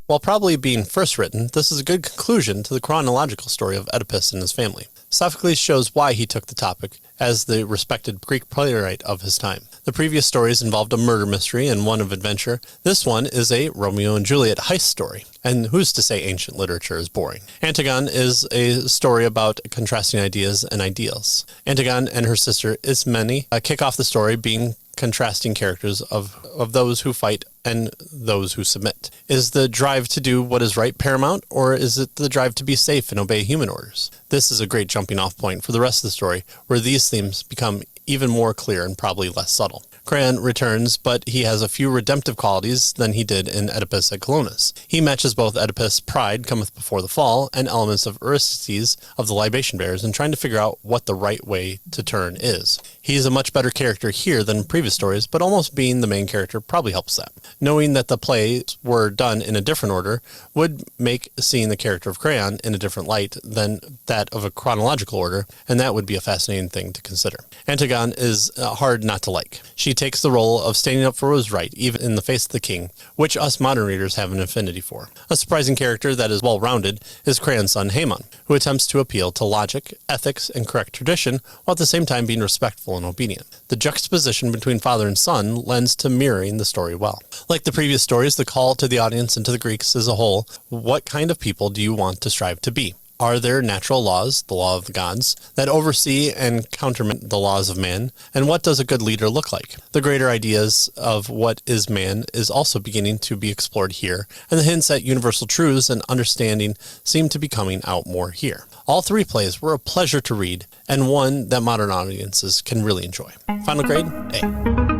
While probably being first written, this is a good conclusion to the chronological story of Oedipus and his family. Sophocles shows why he took the topic as the respected Greek playwright of his time. The previous stories involved a murder mystery and one of adventure. This one is a Romeo and Juliet heist story. And who's to say ancient literature is boring? Antigone is a story about contrasting ideas and ideals. Antigone and her sister Ismene kick off the story being contrasting characters of those who fight and those who submit. Is the drive to do what is right paramount, or is it the drive to be safe and obey human orders? This is a great jumping off point for the rest of the story, where these themes become even more clear and probably less subtle. Creon returns, but he has a few redemptive qualities than he did in Oedipus at Colonus. He matches both Oedipus' pride cometh before the fall and elements of Eurydice of the libation bearers in trying to figure out what the right way to turn is. He's a much better character here than previous stories, but almost being the main character probably helps that. Knowing that the plays were done in a different order would make seeing the character of Creon in a different light than that of a chronological order, and that would be a fascinating thing to consider. Antigone is hard not to like. She takes the role of standing up for what is right, even in the face of the king, which us modern readers have an affinity for. A surprising character that is well-rounded is Creon's son Haemon, who attempts to appeal to logic, ethics, and correct tradition, while at the same time being respectful and obedient. The juxtaposition between father and son lends to mirroring the story well. Like the previous stories, the call to the audience and to the Greeks as a whole, what kind of people do you want to strive to be? Are there natural laws, the law of the gods, that oversee and countermand the laws of man? And what does a good leader look like? The greater ideas of what is man is also beginning to be explored here, and the hints at universal truths and understanding seem to be coming out more here. All three plays were a pleasure to read, and one that modern audiences can really enjoy. Final grade, A.